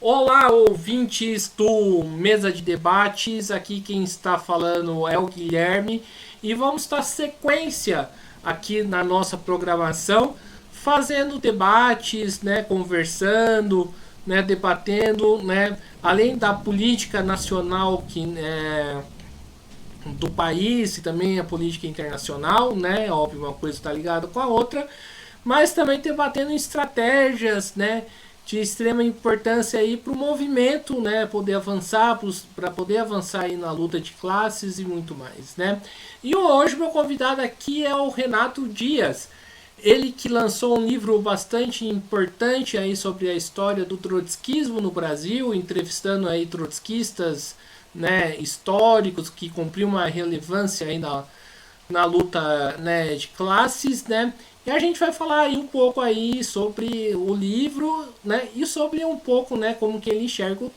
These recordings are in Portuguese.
Olá, ouvintes do Mesa de Debates. Aqui quem está falando é o Guilherme e vamos dar sequência aqui na nossa programação, fazendo debates, né, conversando, né, debatendo, né, além da política nacional do país e também a política internacional, né? Óbvio, uma coisa está ligada com a outra, mas também debatendo estratégias, né? De extrema importância aí para o movimento, né, poder avançar, para poder avançar aí na luta de classes e muito mais, né? E hoje meu convidado aqui é o Renato Dias, ele que lançou um livro bastante importante aí sobre a história do trotskismo no Brasil, entrevistando aí trotskistas, né, históricos que cumpriam uma relevância aí na luta, né, de classes, né? E a gente vai falar aí um pouco aí sobre o livro, né, e sobre um pouco, né, como que ele enxerga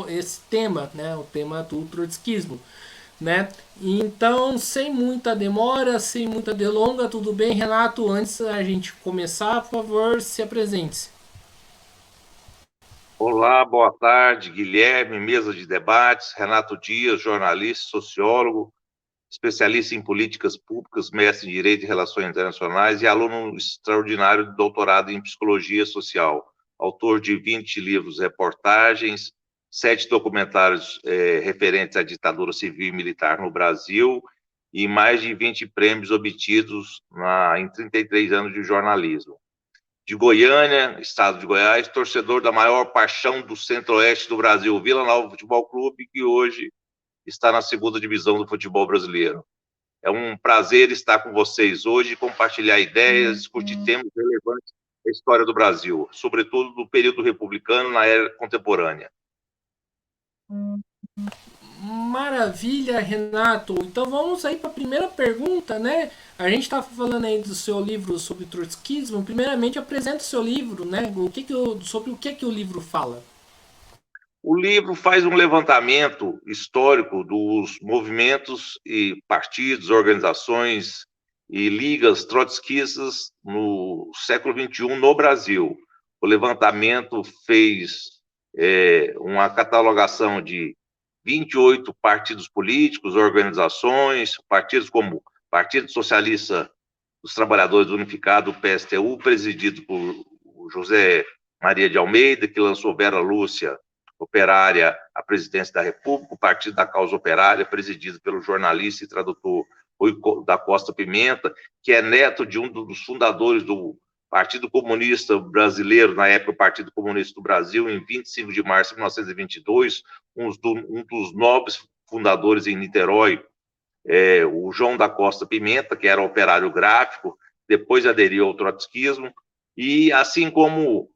esse tema, né, o tema do trotskismo, né? Então, sem muita demora, sem muita delonga, tudo bem, Renato? Antes da gente começar, por favor, se apresente-se. Olá, boa tarde, Guilherme, mesa de debates, Renato Dias, jornalista, sociólogo, especialista em políticas públicas, mestre em Direito e Relações Internacionais e aluno extraordinário de doutorado em Psicologia Social, autor de 20 livros, reportagens, 7 documentários referentes à ditadura civil e militar no Brasil e mais de 20 prêmios obtidos em 33 anos de jornalismo. De Goiânia, estado de Goiás, torcedor da maior paixão do centro-oeste do Brasil, Vila Nova Futebol Clube, que hoje está na segunda divisão do futebol brasileiro. É um prazer estar com vocês hoje, compartilhar ideias, discutir temas relevantes da história do Brasil, sobretudo do período republicano na era contemporânea. Maravilha, Renato. Então vamos aí para a primeira pergunta, né? A gente está falando aí do seu livro sobre trotskismo. Primeiramente, apresenta o seu livro, né? Sobre o que o livro fala. O livro faz um levantamento histórico dos movimentos e partidos, organizações e ligas trotskistas no século XXI no Brasil. O levantamento fez uma catalogação de 28 partidos políticos, organizações, partidos como Partido Socialista dos Trabalhadores Unificado, o PSTU, presidido por José Maria de Almeida, que lançou Vera Lúcia Operária à presidência da República, o Partido da Causa Operária, presidido pelo jornalista e tradutor Rui da Costa Pimenta, que é neto de um dos fundadores do Partido Comunista Brasileiro, na época o Partido Comunista do Brasil, em 25 de março de 1922, um dos nobres fundadores em Niterói, o João da Costa Pimenta, que era operário gráfico, depois aderiu ao trotskismo, e assim como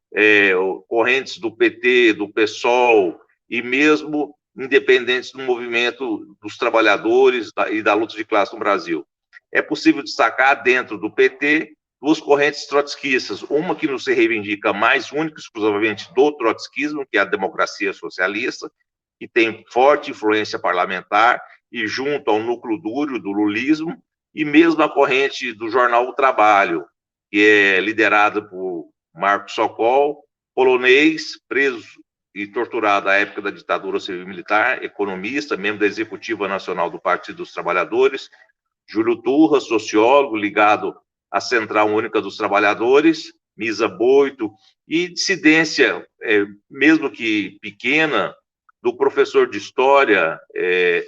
correntes do PT, do PSOL, e mesmo independentes do movimento dos trabalhadores e da luta de classe no Brasil. É possível destacar dentro do PT duas correntes trotskistas, uma que não se reivindica mais única e exclusivamente do trotskismo, que é a democracia socialista, que tem forte influência parlamentar, e junto ao núcleo duro do lulismo, e mesmo a corrente do jornal O Trabalho, que é liderada por Marco Sokol, polonês, preso e torturado à época da ditadura civil-militar, economista, membro da Executiva Nacional do Partido dos Trabalhadores, Júlio Turra, sociólogo ligado à Central Única dos Trabalhadores, Misa Boito, e dissidência, mesmo que pequena, do professor de História,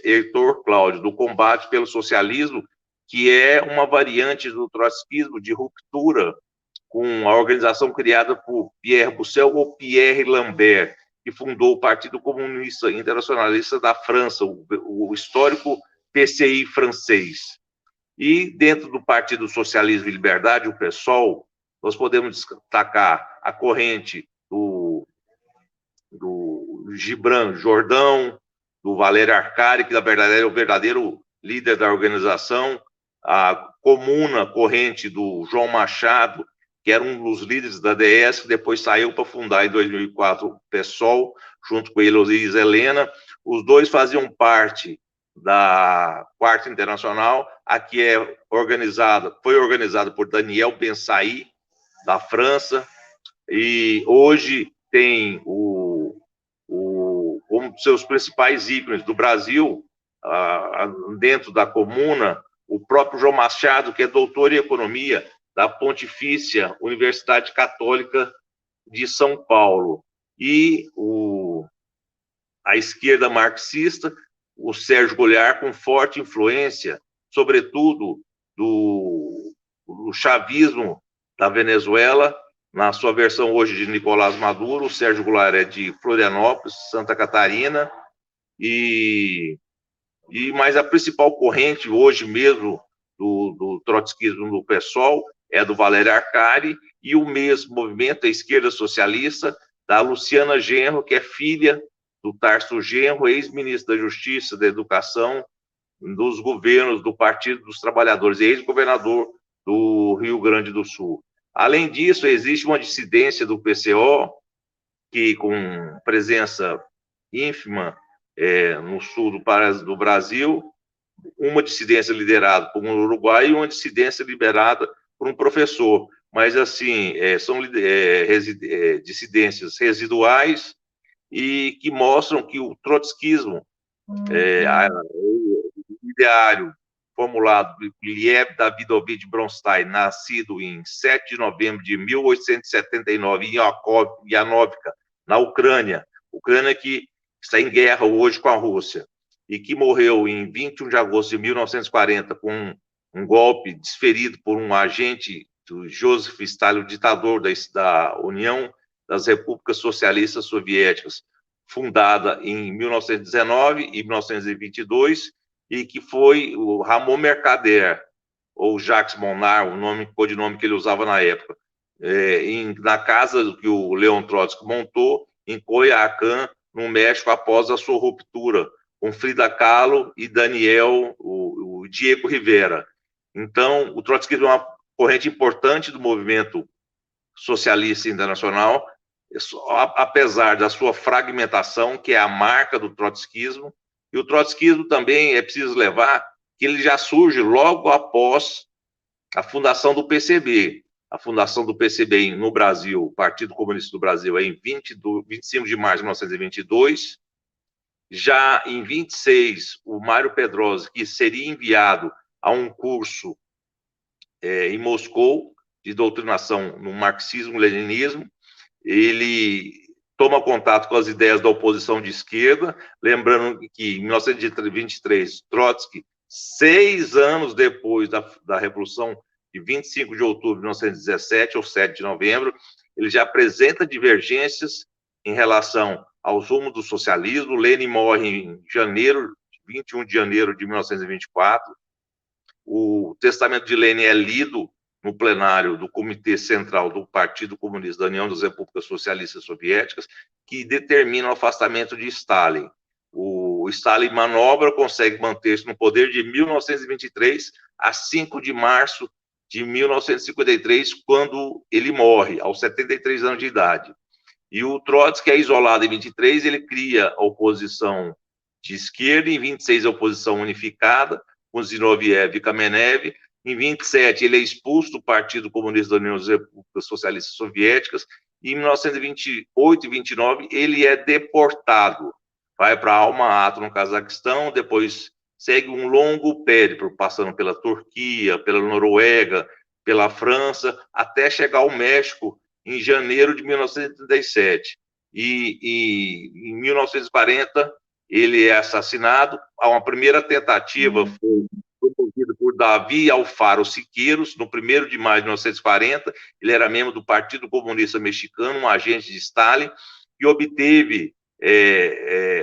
Heitor Cláudio, do combate pelo socialismo, que é uma variante do trotskismo de ruptura com a organização criada por Pierre Bussel ou Pierre Lambert, que fundou o Partido Comunista Internacionalista da França, o histórico PCI francês. E dentro do Partido Socialismo e Liberdade, o PSOL, nós podemos destacar a corrente do Gibran Jordão, do Valério Arcari, que na verdade é o verdadeiro líder da organização, a comuna corrente do João Machado, que era um dos líderes da DS, que depois saiu para fundar em 2004 o PSOL, junto com Heloísa Helena. Os dois faziam parte da Quarta Internacional, a que foi organizada por Daniel Ben-Saí, da França, e hoje tem como seus principais ícones do Brasil, dentro da comuna, o próprio João Machado, que é doutor em economia da Pontifícia Universidade Católica de São Paulo, e a esquerda marxista, o Sérgio Goulart, com forte influência, sobretudo do chavismo da Venezuela, na sua versão hoje de Nicolás Maduro. O Sérgio Goulart é de Florianópolis, Santa Catarina, mas a principal corrente hoje mesmo do trotskismo do PSOL é do Valério Arcari, e o mesmo movimento, a esquerda socialista, da Luciana Genro, que é filha do Tarso Genro, ex-ministro da Justiça, da Educação, dos governos do Partido dos Trabalhadores, ex-governador do Rio Grande do Sul. Além disso, existe uma dissidência do PCO, que com presença ínfima no sul do Brasil, uma dissidência liderada por um uruguaio e uma dissidência liderada por um professor, mas assim, são dissidências residuais e que mostram que o trotskismo, o ideário formulado por Liev Davidovich Bronstein, nascido em 7 de novembro de 1879 em Yanovka, na Ucrânia que está em guerra hoje com a Rússia, e que morreu em 21 de agosto de 1940 com um golpe desferido por um agente do Joseph Stalin, o ditador da União das Repúblicas Socialistas Soviéticas, fundada em 1919 e 1922, e que foi o Ramon Mercader, ou Jacques Monard, o codinome que ele usava na época, na casa que o Leon Trotsky montou, em Coyoacán, no México, após a sua ruptura com Frida Kahlo e Daniel, o Diego Rivera. Então, o trotskismo é uma corrente importante do movimento socialista internacional, apesar da sua fragmentação, que é a marca do trotskismo. E o trotskismo também é preciso levar que ele já surge logo após a fundação do PCB. A fundação do PCB no Brasil, o Partido Comunista do Brasil, é em 25 de março de 1922. Já em 26, o Mário Pedrosa, que seria enviado a um curso em Moscou, de doutrinação no marxismo-leninismo, ele toma contato com as ideias da oposição de esquerda, lembrando que em 1923, Trotsky, 6 anos depois da Revolução de 25 de outubro de 1917, ou 7 de novembro, ele já apresenta divergências em relação aos rumos do socialismo. Lenin morre em 21 de janeiro de 1924. O testamento de Lenin é lido no plenário do Comitê Central do Partido Comunista da União das Repúblicas Socialistas Soviéticas, que determina o afastamento de Stalin. O Stalin manobra, consegue manter-se no poder de 1923 a 5 de março de 1953, quando ele morre, aos 73 anos de idade. E o Trotsky é isolado em 23, ele cria a oposição de esquerda, em 26 a oposição unificada, com Zinoviev e Kamenev. Em 27, ele é expulso do Partido Comunista da União das Repúblicas Socialistas Soviéticas, e em 1928 e 29, ele é deportado. Vai para Alma-Ata, no Cazaquistão, depois segue um longo périplo, passando pela Turquia, pela Noruega, pela França, até chegar ao México em janeiro de 1937. E em 1940, ele é assassinado. Uma primeira tentativa foi promovida por Davi Alfaro Siqueiros, no 1º de maio de 1940. Ele era membro do Partido Comunista Mexicano, um agente de Stalin, e obteve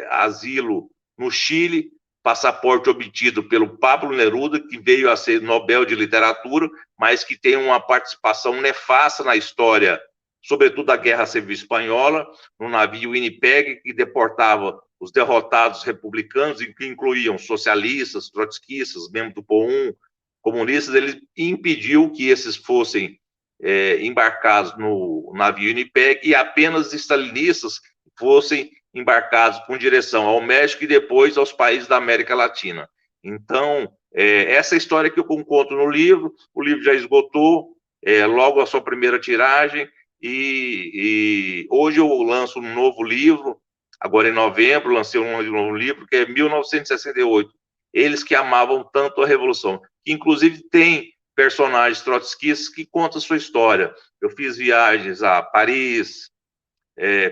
asilo no Chile, passaporte obtido pelo Pablo Neruda, que veio a ser Nobel de Literatura, mas que tem uma participação nefasta na história, sobretudo da Guerra Civil Espanhola, no navio Winnipeg, que deportava os derrotados republicanos, que incluíam socialistas, trotskistas, membros do POUM, comunistas. Ele impediu que esses fossem embarcados no navio Winnipeg, e apenas stalinistas fossem embarcados com direção ao México e depois aos países da América Latina. Então, essa história que eu conto no livro, o livro já esgotou logo a sua primeira tiragem, e hoje eu lanço um novo livro, Agora, em novembro, lancei um novo livro, que é 1968. Eles que amavam tanto a Revolução. Que, inclusive, tem personagens trotskistas que contam a sua história. Eu fiz viagens a Paris,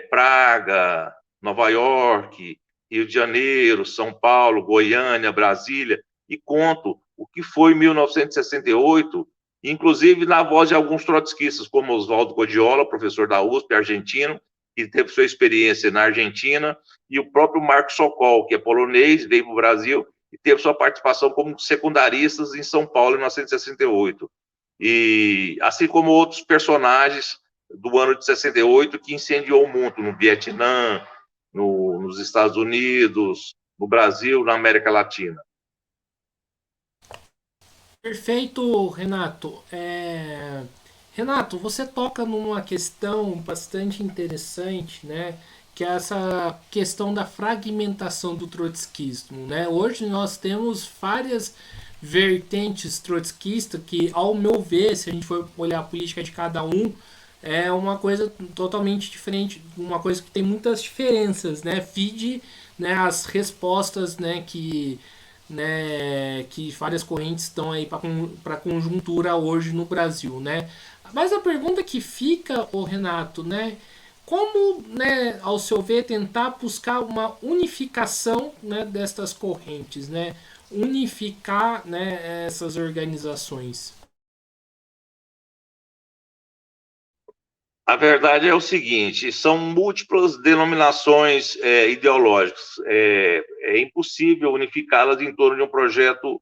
Praga, Nova York, Rio de Janeiro, São Paulo, Goiânia, Brasília, e conto o que foi 1968, inclusive na voz de alguns trotskistas, como Oswaldo Codiola, professor da USP, argentino, que teve sua experiência na Argentina, e o próprio Marcos Sokol, que é polonês, veio para o Brasil e teve sua participação como secundaristas em São Paulo em 1968. E assim como outros personagens do ano de 68 que incendiou o mundo no Vietnã, nos Estados Unidos, no Brasil, na América Latina. Perfeito, Renato. Renato, você toca numa questão bastante interessante, né? Que é essa questão da fragmentação do trotskismo, né? Hoje nós temos várias vertentes trotskistas que, ao meu ver, se a gente for olhar a política de cada um, é uma coisa totalmente diferente, uma coisa que tem muitas diferenças, né? Feed, né, as respostas, que várias correntes estão aí para a conjuntura hoje no Brasil, né? Mas a pergunta que fica, o Renato, né? Como, né, ao seu ver, tentar buscar uma unificação, né, destas correntes, né? Unificar, né, essas organizações. A verdade é o seguinte: são múltiplas denominações ideológicas. É impossível unificá-las em torno de um projeto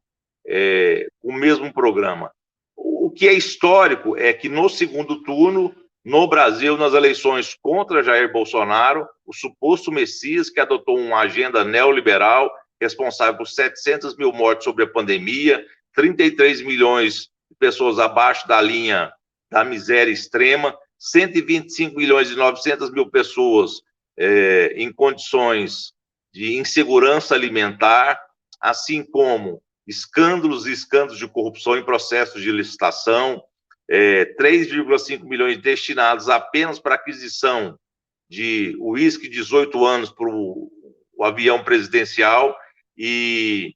com o mesmo programa. O que é histórico é que no segundo turno, no Brasil, nas eleições contra Jair Bolsonaro, o suposto Messias, que adotou uma agenda neoliberal responsável por 700 mil mortes sobre a pandemia, 33 milhões de pessoas abaixo da linha da miséria extrema, 125 milhões e 900 mil pessoas em condições de insegurança alimentar, assim como escândalos e escândalos de corrupção em processos de licitação, 3,5 milhões destinados apenas para aquisição de uísque 18 anos para o avião presidencial, e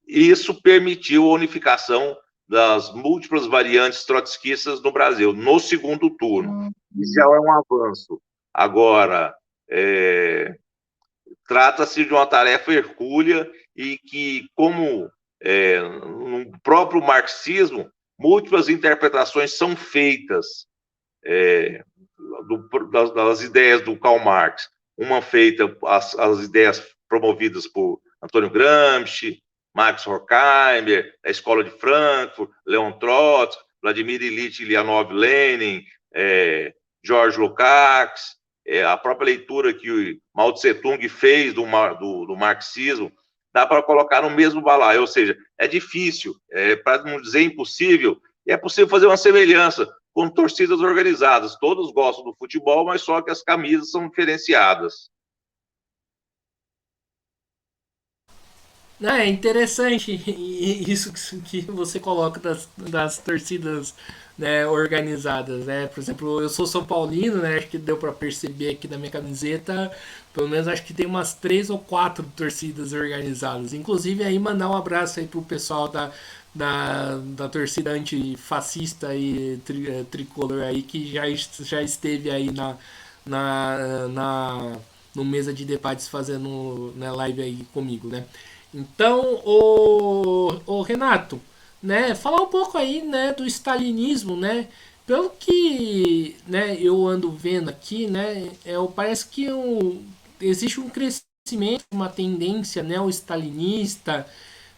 isso permitiu a unificação das múltiplas variantes trotskistas no Brasil, no segundo turno. Isso já é um avanço. Agora, trata-se de uma tarefa hercúlea e que, como no próprio marxismo, múltiplas interpretações são feitas das ideias do Karl Marx. Uma feita, as ideias promovidas por Antônio Gramsci, Max Horkheimer, a Escola de Frankfurt, Leon Trotsky, Vladimir Ilyich Ulyanov Lenin, George Lukács, a própria leitura que o Mao Tse Tung fez do marxismo, dá para colocar no mesmo balaio. Ou seja, é difícil, para não dizer impossível, e é possível fazer uma semelhança com torcidas organizadas. Todos gostam do futebol, mas só que as camisas são diferenciadas. É interessante isso que você coloca das torcidas, né, organizadas, né? Por exemplo, eu sou São Paulino, né? Acho que deu para perceber aqui na minha camiseta, pelo menos acho que tem umas 3 ou 4 torcidas organizadas. Inclusive aí mandar um abraço aí pro pessoal da torcida antifascista e tricolor aí que já esteve aí na no mesa de debates fazendo, né, live aí comigo, né? Então, o Renato, né, falar um pouco aí, né, do stalinismo, né? Pelo que, né, eu ando vendo aqui, né, parece que existe um crescimento, uma tendência neo-stalinista,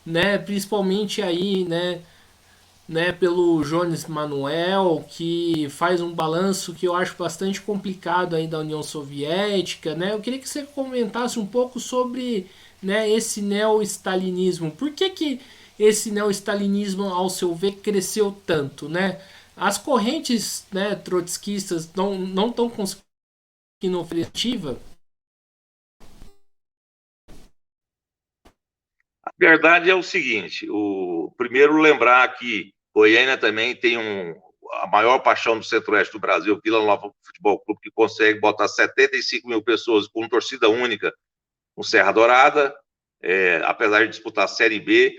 né, principalmente aí, né, pelo Jones Manuel, que faz um balanço que eu acho bastante complicado aí da União Soviética, né? Eu queria que você comentasse um pouco sobre, né, esse neo-stalinismo. Por que esse neo-stalinismo, ao seu ver, cresceu tanto, né? As correntes, né, trotskistas não estão conseguindo ofensiva. A verdade é o seguinte: primeiro lembrar que Goiânia também tem a maior paixão do centro-oeste do Brasil, Vila Nova Futebol Clube, que consegue botar 75 mil pessoas com torcida única no Serra Dourada, apesar de disputar a Série B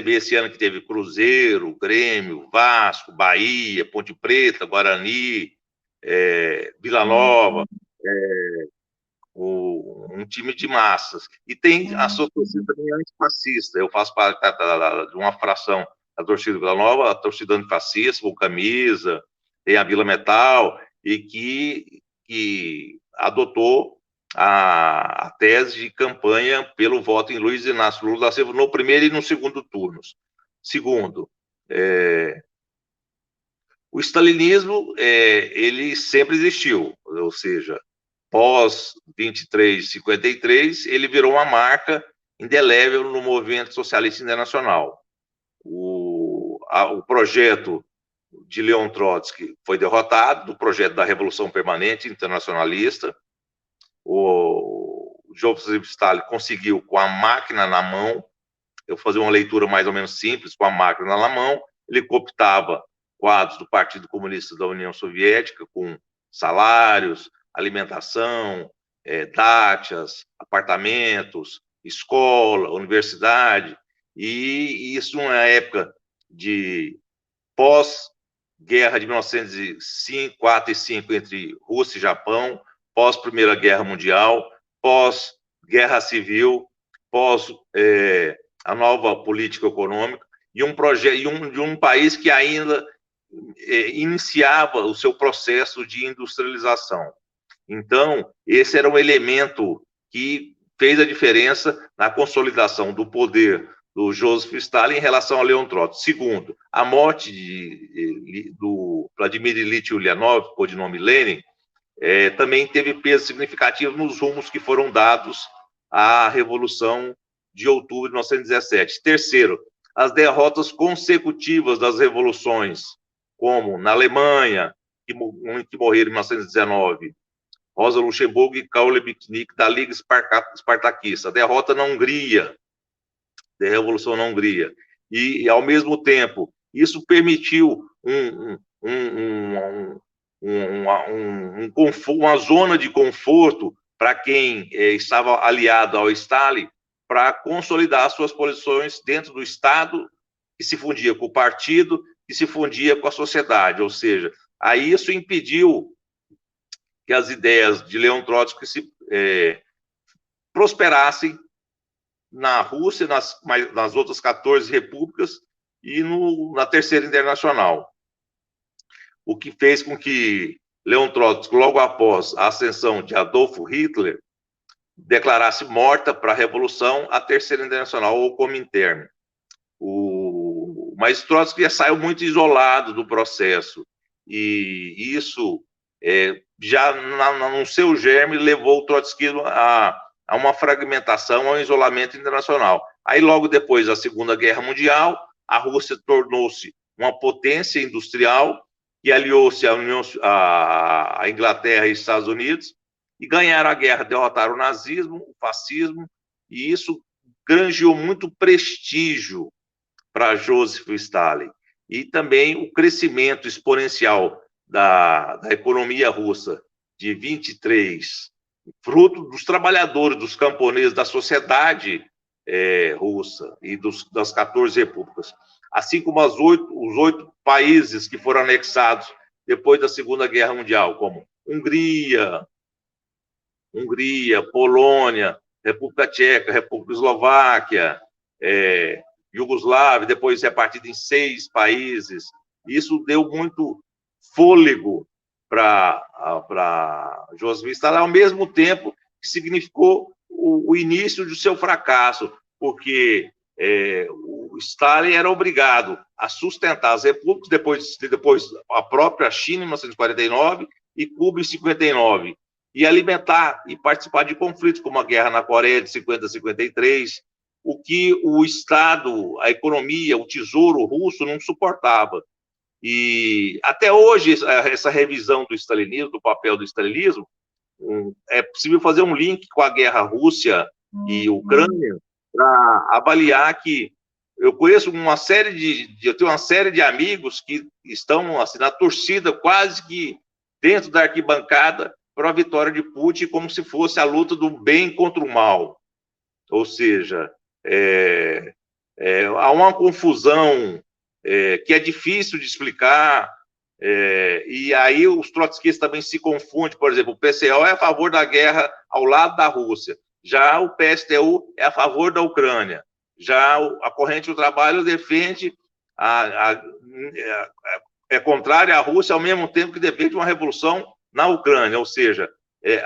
esse ano que teve Cruzeiro, Grêmio, Vasco, Bahia, Ponte Preta, Guarani, Vila Nova, um time de massas. E tem a sua torcida também antifascista. Eu faço parte de uma fração da torcida Vila Nova, a torcida antifascista, com camisa, tem a Vila Metal, e que adotou a tese de campanha pelo voto em Luiz Inácio Lula da Silva no primeiro e no segundo turnos. Segundo, o stalinismo, ele sempre existiu, ou seja, pós 2353, ele virou uma marca indelével no movimento socialista internacional. O projeto de Leon Trotsky foi derrotado, do projeto da Revolução Permanente Internacionalista. O Joseph Stalin conseguiu, com a máquina na mão, eu vou fazer uma leitura mais ou menos simples, com a máquina na mão, ele cooptava quadros do Partido Comunista da União Soviética, com salários, alimentação, dátias, apartamentos, escola, universidade, e isso numa época de pós-guerra de 1904 e 5 entre Rússia e Japão, pós-Primeira Guerra Mundial, pós-Guerra Civil, pós a nova política econômica, e de um país que ainda iniciava o seu processo de industrialização. Então, esse era um elemento que fez a diferença na consolidação do poder do Joseph Stalin em relação a Leon Trotsky. Segundo, a morte do Vladimir Ilyich Ulyanov, codinome Lenin, também teve peso significativo nos rumos que foram dados à Revolução de Outubro de 1917. Terceiro, as derrotas consecutivas das revoluções, como na Alemanha, que morreram em 1919, Rosa Luxemburgo e Karl Liebknecht, da Liga Espartaquista, a derrota na Hungria, da Revolução na Hungria, e ao mesmo tempo, isso permitiu uma zona de conforto para quem estava aliado ao Stalin, para consolidar suas posições dentro do Estado, que se fundia com o partido, que se fundia com a sociedade, ou seja, aí isso impediu que as ideias de Leon Trotsky prosperassem na Rússia, nas outras 14 repúblicas e na Terceira Internacional. O que fez com que Leon Trotsky, logo após a ascensão de Adolfo Hitler, declarasse morta para a Revolução a Terceira Internacional, ou Comintern. Mas Trotsky saiu muito isolado do processo, e isso, já no seu germe, levou o Trotsky a uma fragmentação, a um isolamento internacional. Aí, logo depois da Segunda Guerra Mundial, a Rússia tornou-se uma potência industrial, que aliou-se à Inglaterra e Estados Unidos, e ganharam a guerra, derrotaram o nazismo, o fascismo, e isso granjeou muito prestígio para Joseph Stalin. E também o crescimento exponencial da economia russa de 23, fruto dos trabalhadores, dos camponeses, da sociedade russa e das 14 repúblicas. Assim como os 8 países que foram anexados depois da Segunda Guerra Mundial, como Hungria, Polônia, República Tcheca, República Eslováquia, Iugoslávia, depois repartido em 6 países. Isso deu muito fôlego para Joseph Stalin, ao mesmo tempo que significou o início do seu fracasso, porque o Stalin era obrigado a sustentar as repúblicas, depois a própria China em 1949 e Cuba em 59, e alimentar e participar de conflitos como a guerra na Coreia de 50 a 53, o que o Estado, a economia, o tesouro russo não suportava. E até hoje, essa revisão do stalinismo, do papel do stalinismo, é possível fazer um link com a guerra Rússia e Ucrânia para avaliar que eu conheço uma série eu tenho uma série de amigos que estão assim, na torcida, quase que dentro da arquibancada, para a vitória de Putin, como se fosse a luta do bem contra o mal. Ou seja, há uma confusão que é difícil de explicar, e aí os trotskistas também se confundem. Por exemplo, o PCO é a favor da guerra ao lado da Rússia, já o PSTU é a favor da Ucrânia. Já a Corrente do Trabalho defende, é contrária à Rússia, ao mesmo tempo que defende uma revolução na Ucrânia. Ou seja,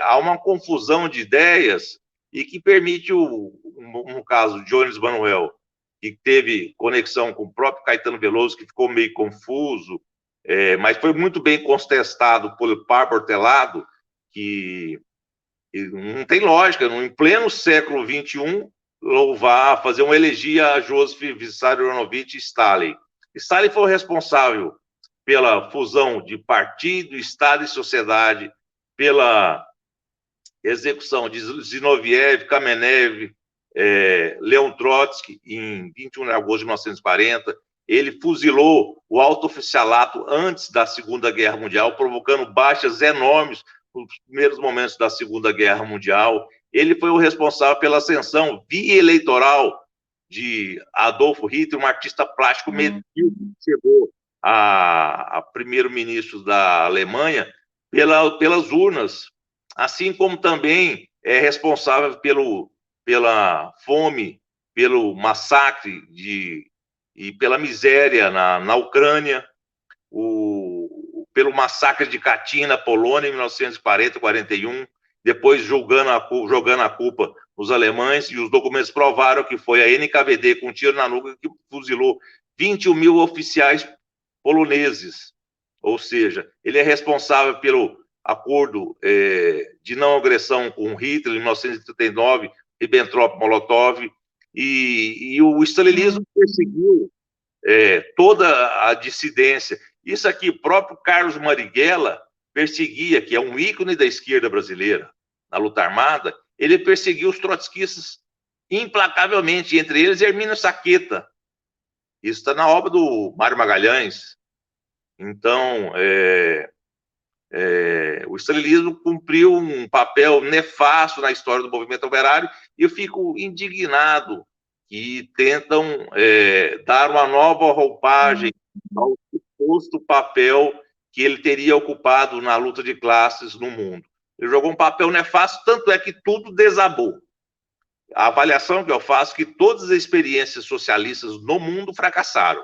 há uma confusão de ideias e que permite, no caso de Jones Manuel, que teve conexão com o próprio Caetano Veloso, que ficou meio confuso, mas foi muito bem contestado pelo Par Hortelado, que não tem lógica, em pleno século XXI, fazer uma elegia a Joseph Vissarionovich Stalin. Stalin foi o responsável pela fusão de partido, Estado e sociedade, pela execução de Zinoviev, Kamenev, Leon Trotsky, em 21 de agosto de 1940. Ele fuzilou o alto oficialato antes da Segunda Guerra Mundial, provocando baixas enormes nos primeiros momentos da Segunda Guerra Mundial. Ele foi o responsável pela ascensão via eleitoral de Adolfo Hitler, um artista plástico medíocre, que chegou a primeiro-ministro da Alemanha pelas urnas, assim como também é responsável pela fome, pelo massacre e pela miséria na Ucrânia, pelo massacre de Katyn na Polônia em 1940, 41, depois jogando a culpa nos alemães, e os documentos provaram que foi a NKVD com um tiro na nuca que fuzilou 21 mil oficiais poloneses. Ou seja, ele é responsável pelo acordo de não agressão com Hitler em 1939, Ribbentrop-Molotov, e o stalinismo perseguiu toda a dissidência. Isso aqui, próprio Carlos Marighella perseguia, que é um ícone da esquerda brasileira na luta armada, ele perseguiu os trotskistas implacavelmente, entre eles Hermínio Saqueta. Isso está na obra do Mário Magalhães. Então, o stalinismo cumpriu um papel nefasto na história do movimento operário, e eu fico indignado que tentam dar uma nova roupagem ao suposto papel que ele teria ocupado na luta de classes no mundo. Ele jogou um papel nefasto, tanto é que tudo desabou. A avaliação que eu faço é que todas as experiências socialistas no mundo fracassaram.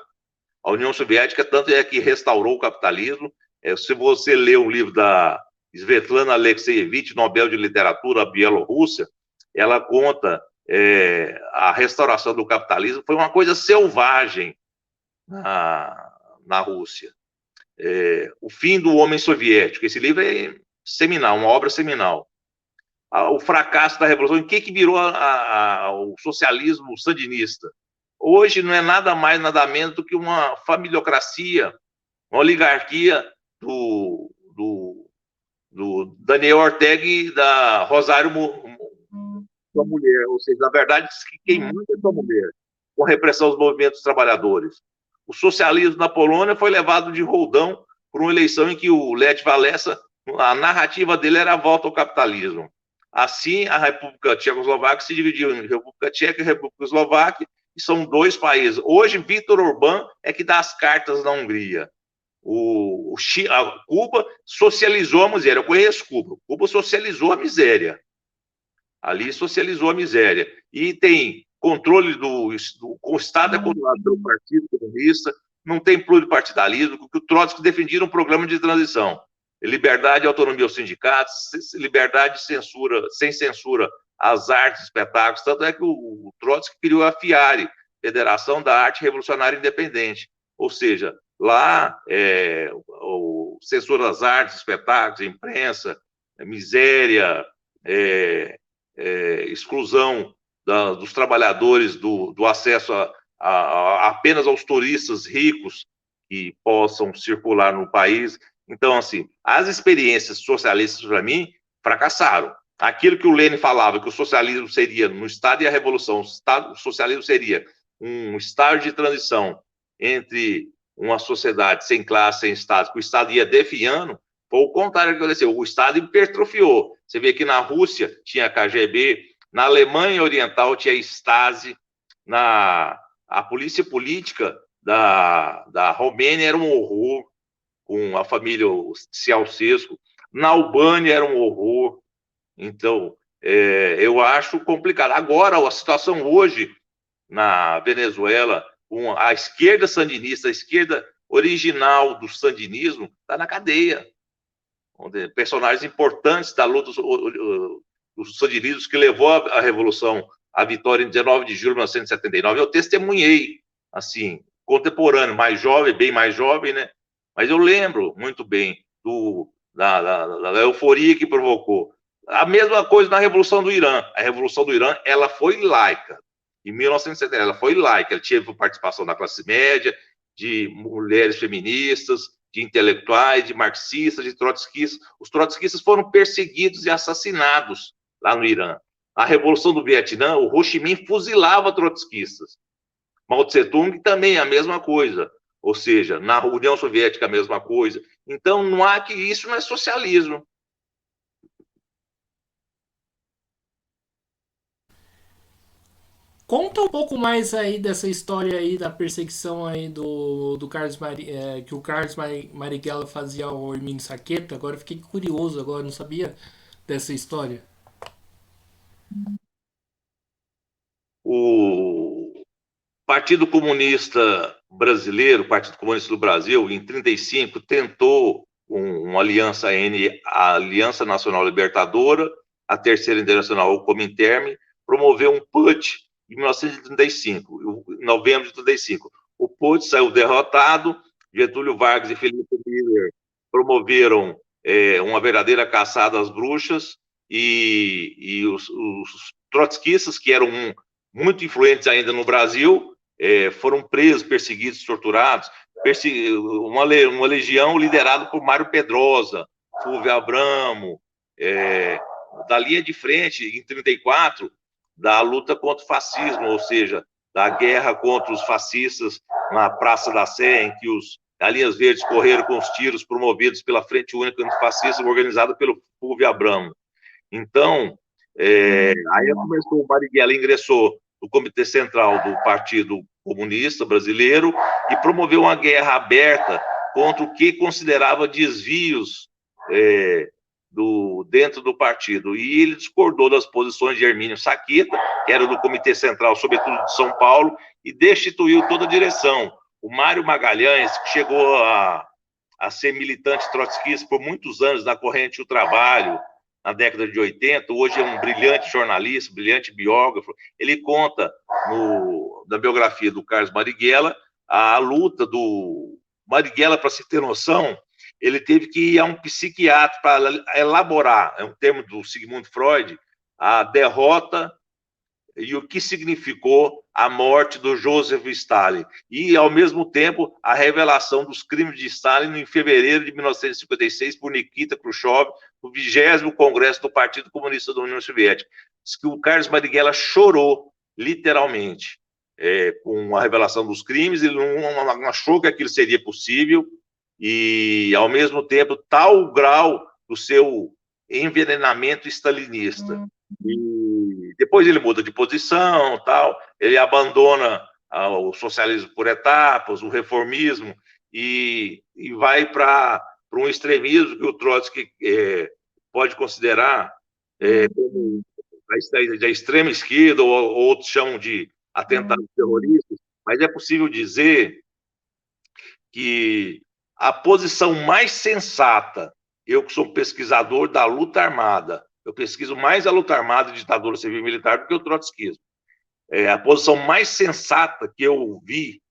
A União Soviética, tanto é que restaurou o capitalismo. Se você ler o livro da Svetlana Alexievich, Nobel de Literatura, a Bielorrússia, ela conta a restauração do capitalismo foi uma coisa selvagem na Rússia. O fim do homem soviético. Esse livro é seminal, uma obra seminal. O fracasso da Revolução, em que virou o socialismo sandinista? Hoje não é nada mais, nada menos do que uma familiocracia, uma oligarquia do Daniel Ortega e da Rosário, sua mulher. Ou seja, na verdade, quem manda é sua mulher, com repressão aos movimentos trabalhadores. O socialismo na Polônia foi levado de roldão por uma eleição em que o Lech Walesa, a narrativa dele era a volta ao capitalismo. Assim, a República Tchecoslováquia se dividiu em República Tcheca e República Eslováquia, e são dois países. Hoje, Viktor Orbán é que dá as cartas na Hungria. Cuba socializou a miséria. Eu conheço Cuba. Cuba socializou a miséria. Ali socializou a miséria. E tem controle o Estado é controlado pelo Partido Comunista, não tem pluripartidarismo, porque o Trotsky defendia um programa de transição. Liberdade e autonomia aos sindicatos, liberdade sem censura às artes e espetáculos. Tanto é que o Trotsky criou a FIARE, Federação da Arte Revolucionária Independente. Ou seja, lá censura às artes, espetáculos, imprensa, miséria, exclusão dos trabalhadores do acesso apenas aos turistas ricos que possam circular no país. Então, assim, as experiências socialistas, para mim, fracassaram. Aquilo que o Lenin falava, que o socialismo seria, no Estado e a Revolução, o socialismo seria um estágio de transição entre uma sociedade sem classe, sem Estado, que o Estado ia definhando, foi o contrário que aconteceu. O Estado hipertrofiou. Você vê que na Rússia tinha KGB, na Alemanha Oriental tinha Stasi, a polícia política da Romênia era um horror, com a família Ceausescu. Na Albânia era um horror. Então, eu acho complicado. Agora, a situação hoje na Venezuela, com a esquerda sandinista, a esquerda original do sandinismo, está na cadeia. Personagens importantes da luta dos sandinistas que levou a revolução, a vitória em 19 de julho de 1979. Eu testemunhei, assim, contemporâneo, mais jovem, bem mais jovem, né? Mas eu lembro muito bem da euforia que provocou. A mesma coisa na Revolução do Irã. A Revolução do Irã, ela foi laica. Em 1970, ela foi laica. Ela teve participação da classe média, de mulheres feministas, de intelectuais, de marxistas, de trotskistas. Os trotskistas foram perseguidos e assassinados lá no Irã. A Revolução do Vietnã, o Ho Chi Minh fuzilava trotskistas. Mao Tse-tung também a mesma coisa. Ou seja, na União Soviética a mesma coisa. Então, não há que isso não é socialismo. Conta um pouco mais aí dessa história aí da perseguição aí do que o Carlos Marighella fazia ao Hermínio Saqueta. Agora fiquei curioso, agora não sabia dessa história. O Partido Comunista Brasileiro, o Partido Comunista do Brasil, em 1935, tentou uma aliança a Aliança Nacional Libertadora, a Terceira Internacional, o Comintern, promoveu um putsch em 1935, em novembro de 1935. O putsch saiu derrotado, Getúlio Vargas e Felipe Miller promoveram uma verdadeira caçada às bruxas, e os trotskistas, que eram muito influentes ainda no Brasil, foram presos, perseguidos, torturados. Uma legião liderada por Mário Pedrosa, Fulvio Abramo, da linha de frente, em 1934, da luta contra o fascismo, ou seja, da guerra contra os fascistas na Praça da Sé, em que os Galinhas Verdes correram com os tiros promovidos pela Frente Única Antifascista, organizada pelo Fulvio Abramo. Então, aí começou, o Marighella ingressou no Comitê Central do Partido Comunista Brasileiro e promoveu uma guerra aberta contra o que considerava desvios dentro do partido. E ele discordou das posições de Hermínio Saqueta, que era do Comitê Central, sobretudo de São Paulo, e destituiu toda a direção. O Mário Magalhães, que chegou a ser militante trotskista por muitos anos na corrente do trabalho, na década de 80, hoje é um brilhante jornalista, brilhante biógrafo. Ele conta na biografia do Carlos Marighella a luta do Marighella, para se ter noção, ele teve que ir a um psiquiatra para elaborar, é um termo do Sigmund Freud, a derrota e o que significou a morte do Joseph Stalin, e, ao mesmo tempo, a revelação dos crimes de Stalin em fevereiro de 1956 por Nikita Khrushchev, no 20º Congresso do Partido Comunista da União Soviética. Diz que o Carlos Marighella chorou, literalmente, com a revelação dos crimes. Ele não achou que aquilo seria possível, e, ao mesmo tempo, tal grau do seu envenenamento stalinista. E depois ele muda de posição, tal, ele abandona o socialismo por etapas, o reformismo, e vai para um extremismo que o Trotsky pode considerar como da extrema esquerda, ou outros chamam de atentados terroristas, mas é possível dizer que a posição mais sensata, eu que sou pesquisador da luta armada, eu pesquiso mais a luta armada e ditadura civil e militar do que o trotskismo. A posição mais sensata que eu vi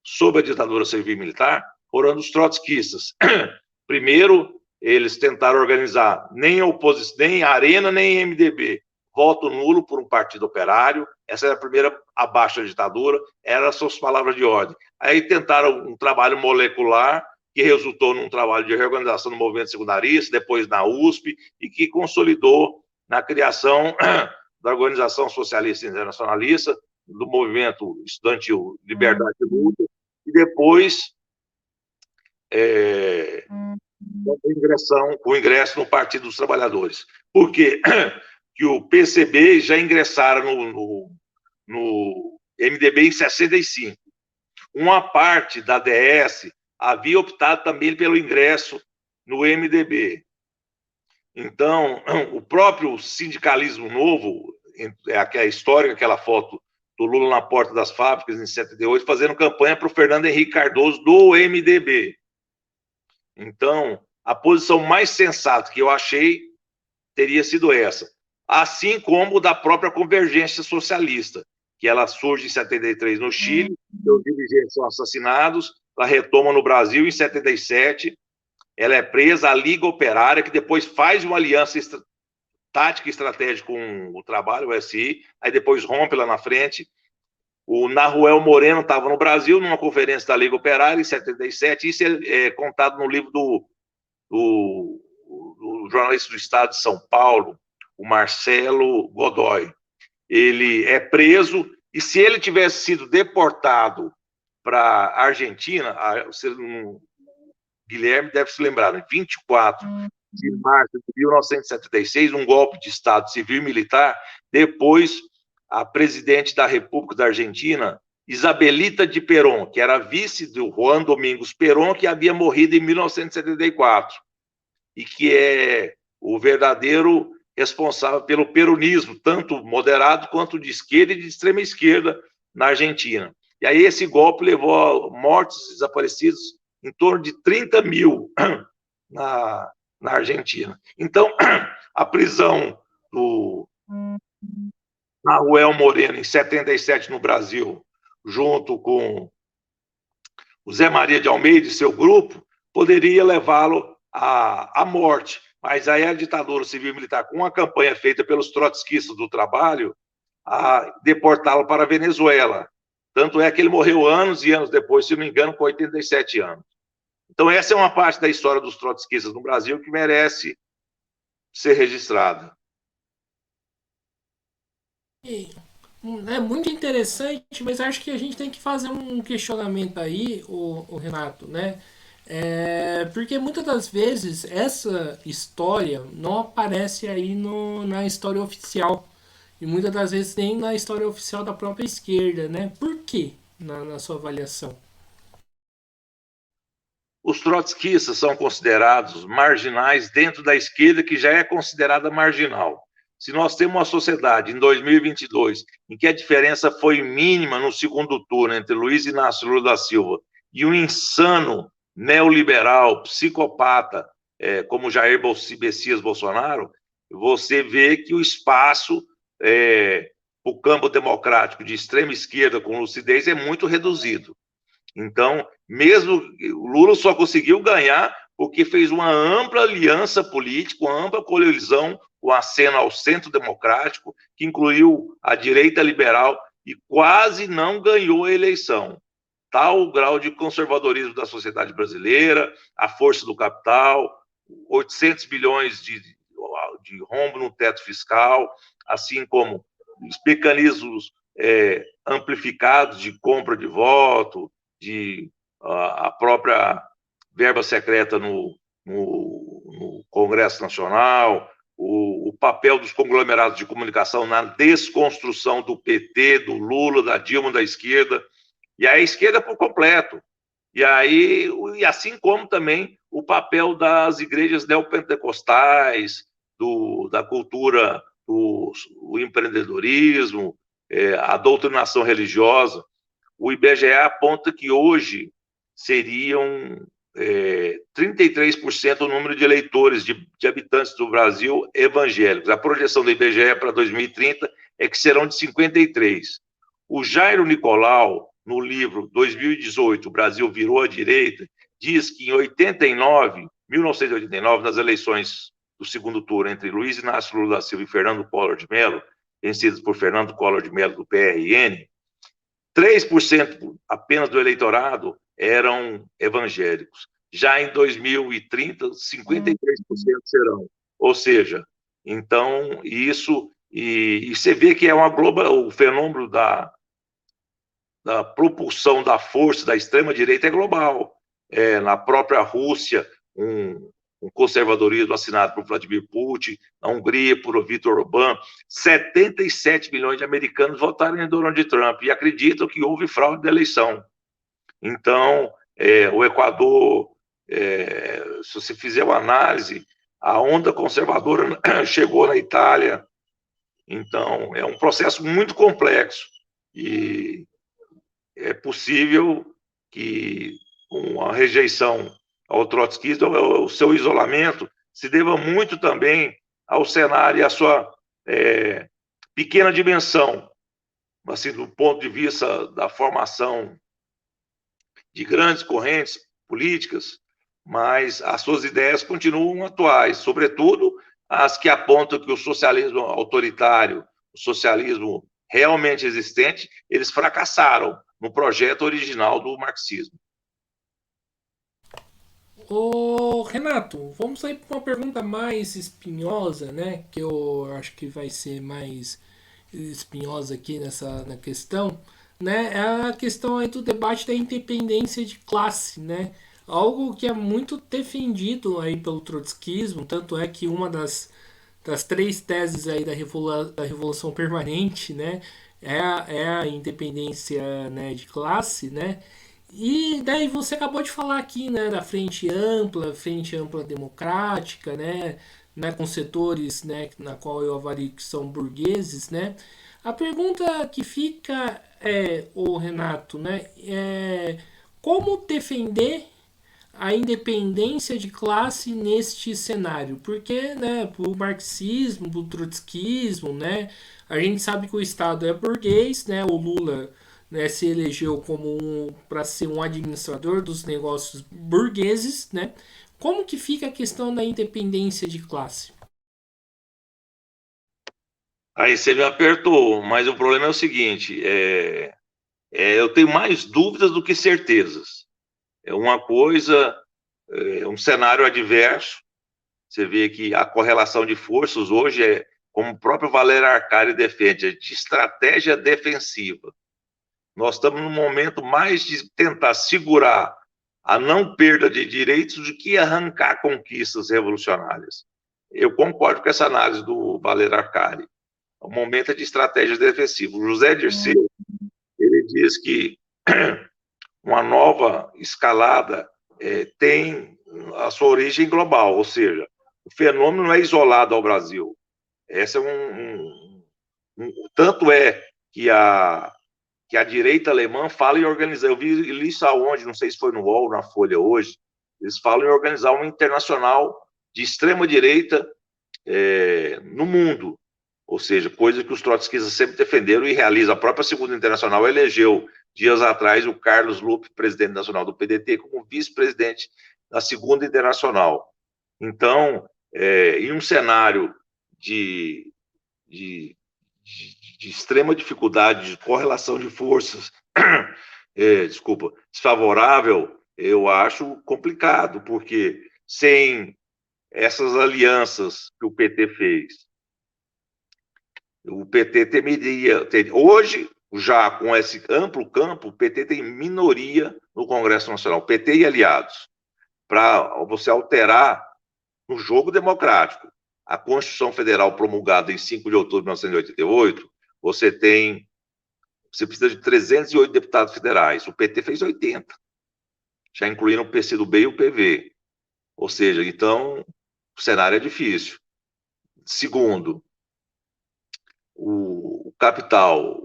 sobre a ditadura civil e militar foram dos trotskistas. Primeiro, eles tentaram organizar nem a Arena, nem a MDB. Voto nulo por um partido operário. Essa era a primeira abaixo da ditadura, eram as suas palavras de ordem. Aí tentaram um trabalho molecular, que resultou num trabalho de reorganização do movimento secundarista, depois na USP, e que consolidou na criação da Organização Socialista Internacionalista, do movimento estudantil Liberdade e Luta, e depois o ingresso no Partido dos Trabalhadores. Por quê? Que o PCB já ingressaram no MDB em 65. Uma parte da DS havia optado também pelo ingresso no MDB. Então, o próprio sindicalismo novo, aquela histórica, aquela foto do Lula na porta das fábricas em 78, fazendo campanha para o Fernando Henrique Cardoso do MDB. Então, a posição mais sensata que eu achei teria sido essa. Assim como da própria Convergência Socialista, que ela surge em 73 no Chile, seus dirigentes são assassinados, ela retoma no Brasil em 77, ela é presa, a Liga Operária, que depois faz uma aliança tática e estratégica com o Trabalho, o SI, aí depois rompe lá na frente. O Naruel Moreno estava no Brasil, numa conferência da Liga Operária, em 77, isso é contado no livro do jornalista do Estado de São Paulo, o Marcelo Godoy. Ele é preso, e se ele tivesse sido deportado para a Argentina, Guilherme deve se lembrar, em 24 de março de 1976, um golpe de Estado civil e militar, depois a presidente da República da Argentina, Isabelita de Perón, que era vice do Juan Domingos Perón, que havia morrido em 1974, e que é o verdadeiro responsável pelo peronismo, tanto moderado quanto de esquerda e de extrema esquerda na Argentina. E aí esse golpe levou a mortes, desaparecidos, em torno de 30 mil na Argentina. Então, a prisão do Naruel Moreno, em 77, no Brasil, junto com o Zé Maria de Almeida e seu grupo, poderia levá-lo à morte. Mas aí a ditadura civil-militar, com uma campanha feita pelos trotskistas do trabalho, a deportá-lo para a Venezuela. Tanto é que ele morreu anos e anos depois, se não me engano, com 87 anos. Então, essa é uma parte da história dos trotskistas no Brasil que merece ser registrada. É muito interessante, mas acho que a gente tem que fazer um questionamento aí, o Renato, né? Porque muitas das vezes essa história não aparece aí na história oficial. E muitas das vezes nem na história oficial da própria esquerda, né? Por quê, na sua avaliação? Os trotskistas são considerados marginais dentro da esquerda, que já é considerada marginal. Se nós temos uma sociedade em 2022 em que a diferença foi mínima no segundo turno entre Luiz Inácio Lula da Silva e um insano neoliberal, psicopata, como Jair Messias Bolsonaro, você vê que o espaço o campo democrático de extrema esquerda com lucidez é muito reduzido. Então, mesmo o Lula só conseguiu ganhar porque fez uma ampla aliança política, uma ampla colisão, com aceno ao centro democrático, que incluiu a direita liberal, e quase não ganhou a eleição. Tal o grau de conservadorismo da sociedade brasileira, a força do capital, 800 bilhões de rombo no teto fiscal, assim como os mecanismos amplificados de compra de voto, a própria verba secreta no Congresso Nacional, o papel dos conglomerados de comunicação na desconstrução do PT, do Lula, da Dilma, da esquerda, e a esquerda por completo. E assim como também o papel das igrejas neopentecostais, da cultura, o empreendedorismo, a doutrinação religiosa. O IBGE aponta que hoje seriam 33% o número de eleitores, de habitantes do Brasil evangélicos. A projeção do IBGE para 2030 é que serão de 53%. O Jairo Nicolau, no livro 2018, O Brasil Virou à Direita, diz que em 1989, nas eleições do segundo turno entre Luiz Inácio Lula da Silva e Fernando Collor de Mello, vencidos por Fernando Collor de Mello do PRN, 3% apenas do eleitorado eram evangélicos. Já em 2030, 53% serão. Ou seja, então, isso... E você vê que é o fenômeno da propulsão da força da extrema-direita é global. Na própria Rússia, um conservadorismo assinado por Vladimir Putin, na Hungria, por Viktor Orbán, 77 milhões de americanos votaram em Donald Trump e acreditam que houve fraude da eleição. Então, o Equador, se você fizer uma análise, a onda conservadora chegou na Itália. Então, é um processo muito complexo e é possível que uma rejeição ao trotskismo, o seu isolamento, se deva muito também ao cenário e à sua pequena dimensão, assim, do ponto de vista da formação de grandes correntes políticas, mas as suas ideias continuam atuais, sobretudo as que apontam que o socialismo autoritário, o socialismo realmente existente, eles fracassaram no projeto original do marxismo. Ô, Renato, vamos aí para uma pergunta mais espinhosa, né? Que eu acho que vai ser mais espinhosa aqui na questão, né? É a questão aí do debate da independência de classe, né? Algo que é muito defendido aí pelo trotskismo, tanto é que uma das três teses aí da Revolução Permanente, né? É a independência, né, de classe, né? E daí você acabou de falar aqui, né, da frente ampla democrática, né, com setores, né, na qual eu avalio que são burgueses, né. A pergunta que fica o Renato, né, como defender a independência de classe neste cenário? Porque, né, o marxismo, o trotskismo, né, a gente sabe que o Estado é burguês, né, o Lula, né, se elegeu como para ser um administrador dos negócios burgueses, né? Como que fica a questão da independência de classe? Aí você me apertou, mas o problema é o seguinte: eu tenho mais dúvidas do que certezas. É uma coisa, um cenário adverso. Você vê que a correlação de forças hoje como o próprio Valério Arcari defende, de estratégia defensiva. Nós estamos num momento mais de tentar segurar a não perda de direitos do que arrancar conquistas revolucionárias. Eu concordo com essa análise do Valério Arcari. O momento é de estratégia defensiva. O José Dirceu, ele diz que uma nova escalada tem a sua origem global, ou seja, o fenômeno não é isolado ao Brasil. Esse é tanto é que a direita alemã fala em organizar, eu li isso aonde, não sei se foi no UOL, na Folha hoje, eles falam em organizar uma internacional de extrema-direita no mundo, ou seja, coisa que os trotskistas sempre defenderam e realiza. A própria Segunda Internacional elegeu, dias atrás, o Carlos Lupe, presidente nacional do PDT, como vice-presidente da Segunda Internacional. Então, em um cenário de extrema dificuldade, de correlação de forças, desfavorável, eu acho complicado, porque sem essas alianças que o PT fez, o PT temeria. Hoje, já com esse amplo campo, o PT tem minoria no Congresso Nacional, PT e aliados, para você alterar no jogo democrático. A Constituição Federal promulgada em 5 de outubro de 1988, você precisa de 308 deputados federais. O PT fez 80. Já incluíram o PCdoB e o PV. Ou seja, então, o cenário é difícil. Segundo, o capital,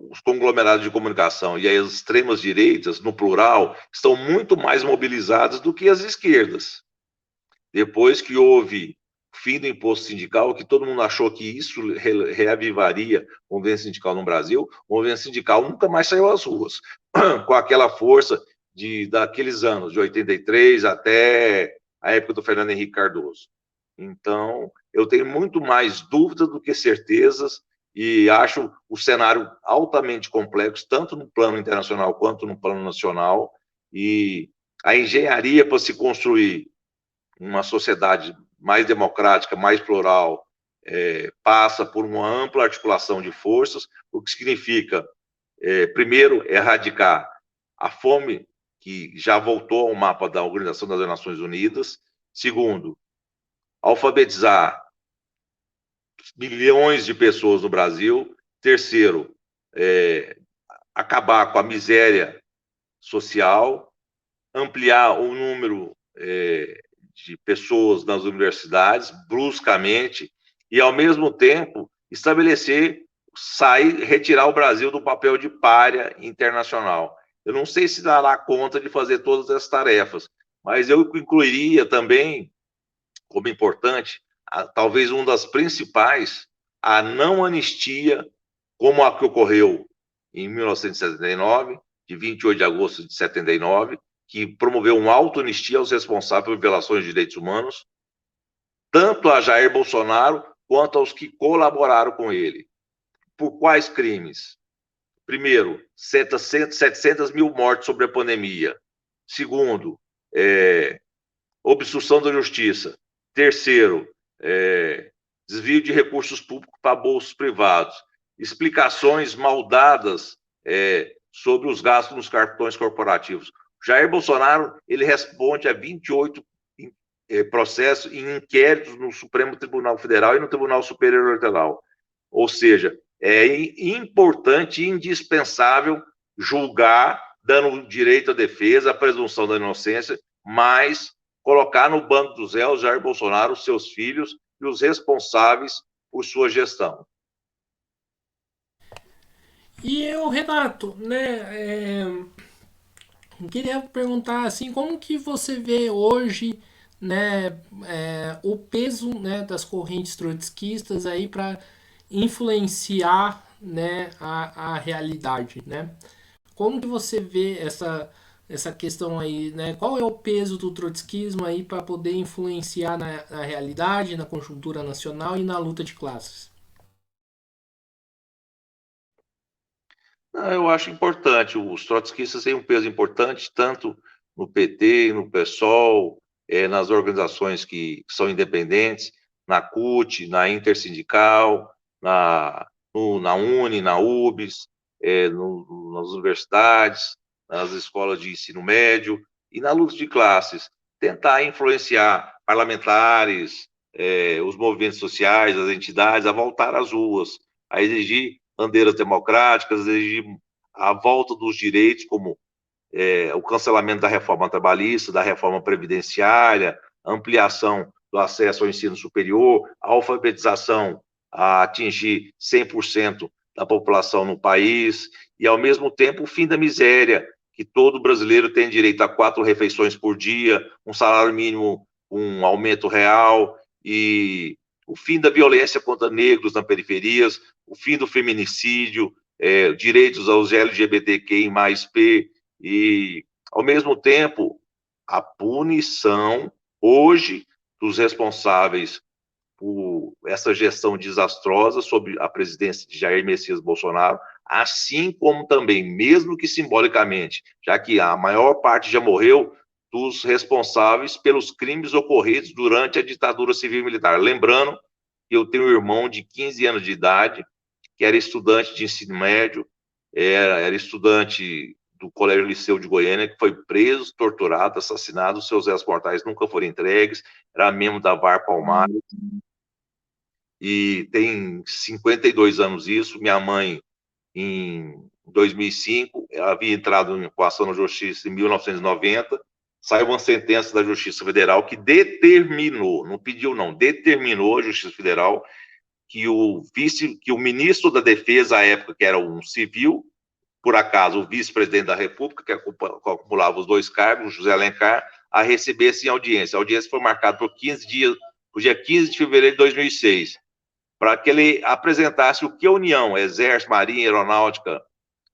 os conglomerados de comunicação e as extremas direitas, no plural, estão muito mais mobilizadas do que as esquerdas. Depois que houve o fim do imposto sindical, que todo mundo achou que isso reavivaria o movimento sindical no Brasil, o movimento sindical nunca mais saiu às ruas, com aquela força daqueles anos, de 83 até a época do Fernando Henrique Cardoso. Então, eu tenho muito mais dúvidas do que certezas e acho o cenário altamente complexo, tanto no plano internacional quanto no plano nacional, e a engenharia para se construir uma sociedade mais democrática, mais plural, passa por uma ampla articulação de forças, o que significa primeiro, erradicar a fome, que já voltou ao mapa da Organização das Nações Unidas. Segundo, alfabetizar milhões de pessoas no Brasil. Terceiro, acabar com a miséria social, ampliar o número de pessoas nas universidades bruscamente e, ao mesmo tempo, estabelecer, retirar o Brasil do papel de pária internacional. Eu não sei se dará conta de fazer todas essas tarefas, mas eu incluiria também, como importante, talvez uma das principais, a não anistia, como a que ocorreu em 1979, de 28 de agosto de 79, que promoveu uma autoanistia aos responsáveis por violações de direitos humanos, tanto a Jair Bolsonaro quanto aos que colaboraram com ele. Por quais crimes? Primeiro, 700 mil mortes sobre a pandemia. Segundo, obstrução da justiça. Terceiro, desvio de recursos públicos para bolsos privados. Explicações mal dadas sobre os gastos nos cartões corporativos. Jair Bolsonaro, ele responde a 28 processos em inquéritos no Supremo Tribunal Federal e no Tribunal Superior Eleitoral. Ou seja, é importante e indispensável julgar, dando direito à defesa, à presunção da inocência, mas colocar no banco dos réus Jair Bolsonaro, seus filhos e os responsáveis por sua gestão. E eu, Renato, queria perguntar assim, como que você vê hoje, o peso, das correntes trotskistas aí para influenciar, a realidade, Como que você vê essa questão aí, Qual é o peso do trotskismo aí para poder influenciar na realidade, na conjuntura nacional e na luta de classes? Eu acho importante. Os trotskistas têm um peso importante, tanto no PT, no PSOL, nas organizações que são independentes, na CUT, na Intersindical, na UNE, na UBS, nas universidades, nas escolas de ensino médio e na luta de classes. Tentar influenciar parlamentares, os movimentos sociais, as entidades, a voltar às ruas, a exigir bandeiras democráticas, exigir a volta dos direitos, como o cancelamento da reforma trabalhista, da reforma previdenciária, ampliação do acesso ao ensino superior, a alfabetização a atingir 100% da população no país, e, ao mesmo tempo, o fim da miséria, que todo brasileiro tem direito a 4 refeições por dia, um salário mínimo, um aumento real, e o fim da violência contra negros nas periferias, o fim do feminicídio, direitos aos LGBTQI+P, e, ao mesmo tempo, a punição, hoje, dos responsáveis por essa gestão desastrosa sob a presidência de Jair Messias Bolsonaro, assim como também, mesmo que simbolicamente, já que a maior parte já morreu, dos responsáveis pelos crimes ocorridos durante a ditadura civil-militar. Lembrando que eu tenho um irmão de 15 anos de idade, que era estudante de ensino médio, era estudante do Colégio Liceu de Goiânia, que foi preso, torturado, assassinado, seus restos mortais nunca foram entregues, era membro da VAR Palmares, e tem 52 anos isso. Minha mãe, em 2005, havia entrado com ação na justiça em 1990, saiu uma sentença da Justiça Federal que determinou, não pediu não, determinou a Justiça Federal que o ministro da Defesa, à época, que era um civil, por acaso o vice-presidente da República, que acumulava os 2 cargos, José Alencar, a recebesse em audiência. A audiência foi marcada por 15 dias, no dia 15 de fevereiro de 2006, para que ele apresentasse o que a União, Exército, Marinha, Aeronáutica,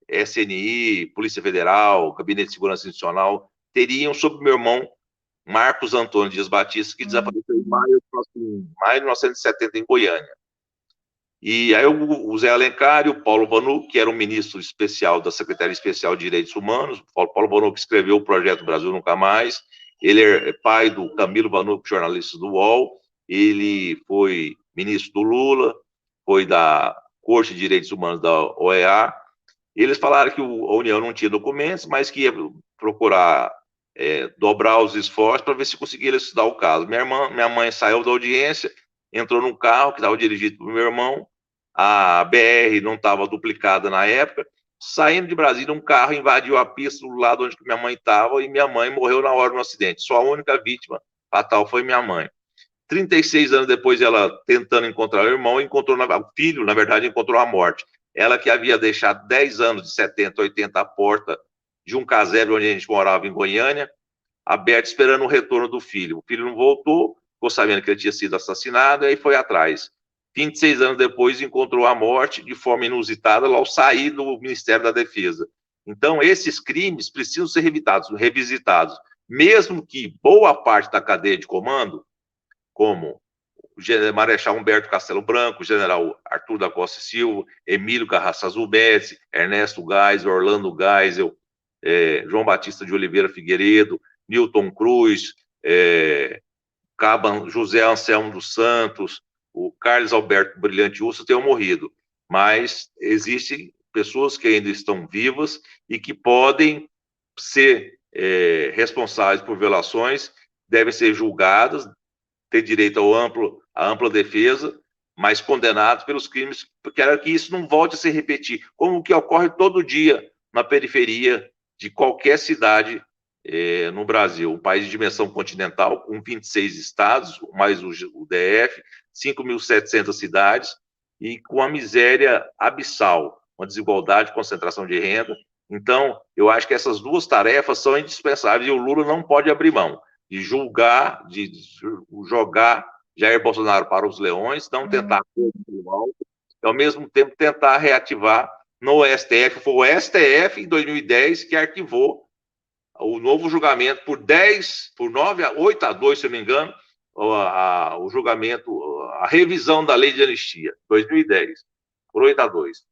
SNI, Polícia Federal, Gabinete de Segurança Institucional, teriam sobre meu irmão Marcos Antônio Dias Batista, que desapareceu em maio de 1970 em Goiânia. E aí o Zé Alencar e o Paulo Vanuc, que era um ministro especial da Secretaria Especial de Direitos Humanos, Paulo Vanuc escreveu o projeto Brasil Nunca Mais, ele é pai do Camilo Vanuc, jornalista do UOL, ele foi ministro do Lula, foi da Corte de Direitos Humanos da OEA, Eles falaram que a União não tinha documentos, mas que ia procurar dobrar os esforços para ver se conseguia estudar o caso. Minha mãe saiu da audiência, entrou num carro que estava dirigido pelo meu irmão, a BR não estava duplicada na época, saindo de Brasília, um carro invadiu a pista do lado onde minha mãe estava e minha mãe morreu na hora do acidente. Só a única vítima fatal foi minha mãe. 36 anos depois, ela tentando encontrar o irmão, encontrou o filho, na verdade, encontrou a morte. Ela que havia deixado 10 anos de 70, 80 à porta de um casebre onde a gente morava em Goiânia, aberto, esperando o retorno do filho. O filho não voltou, ficou sabendo que ele tinha sido assassinado, e aí foi atrás. 26 anos depois, encontrou a morte de forma inusitada ao sair do Ministério da Defesa. Então, esses crimes precisam ser revisitados, mesmo que boa parte da cadeia de comando, como o Marechal Humberto Castelo Branco, o General Arthur da Costa Silva, Emílio Carraça Zubezzi, Ernesto Geisel, Orlando Geisel, João Batista de Oliveira Figueiredo, Newton Cruz, José Anselmo dos Santos, o Carlos Alberto Brilhante Urso tenham morrido, mas existem pessoas que ainda estão vivas e que podem ser responsáveis por violações, devem ser julgadas, ter direito à ampla defesa, mas condenados pelos crimes, quero que isso não volte a se repetir, como o que ocorre todo dia na periferia de qualquer cidade no Brasil. Um país de dimensão continental, com 26 estados, mais o DF, 5.700 cidades, e com a miséria abissal, uma desigualdade, concentração de renda. Então, eu acho que essas duas tarefas são indispensáveis e o Lula não pode abrir mão de julgar, de jogar Jair Bolsonaro para os leões, não tentar pelo alto, e ao mesmo tempo tentar reativar no STF. Foi o STF, em 2010, que arquivou o novo julgamento por 8-2, se eu não me engano, o julgamento, a revisão da lei de anistia, 2010, por 8-2.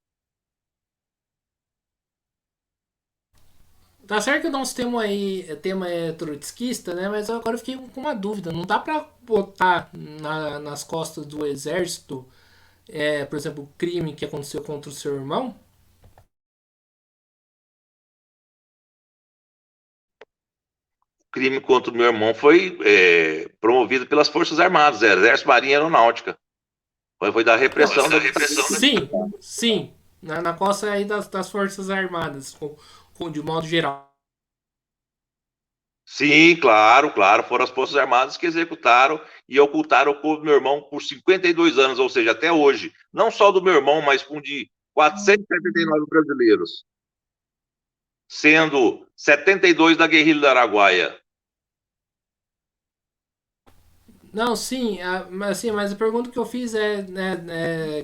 Tá certo que o nosso tema é trotskista, né? Mas agora eu fiquei com uma dúvida. Não dá pra botar nas costas do exército, por exemplo, o crime que aconteceu contra o seu irmão? O crime contra o meu irmão foi promovido pelas Forças Armadas, Exército, Marinha e Aeronáutica. Foi da repressão. Sim, sim. Na costa aí das Forças Armadas, de modo geral. Sim, claro, foram as Forças Armadas que executaram e ocultaram o corpo do meu irmão por 52 anos, ou seja, até hoje. Não só do meu irmão, mas com de 479 brasileiros, sendo 72 da guerrilha do Araguaia. Não, sim, mas a pergunta que eu fiz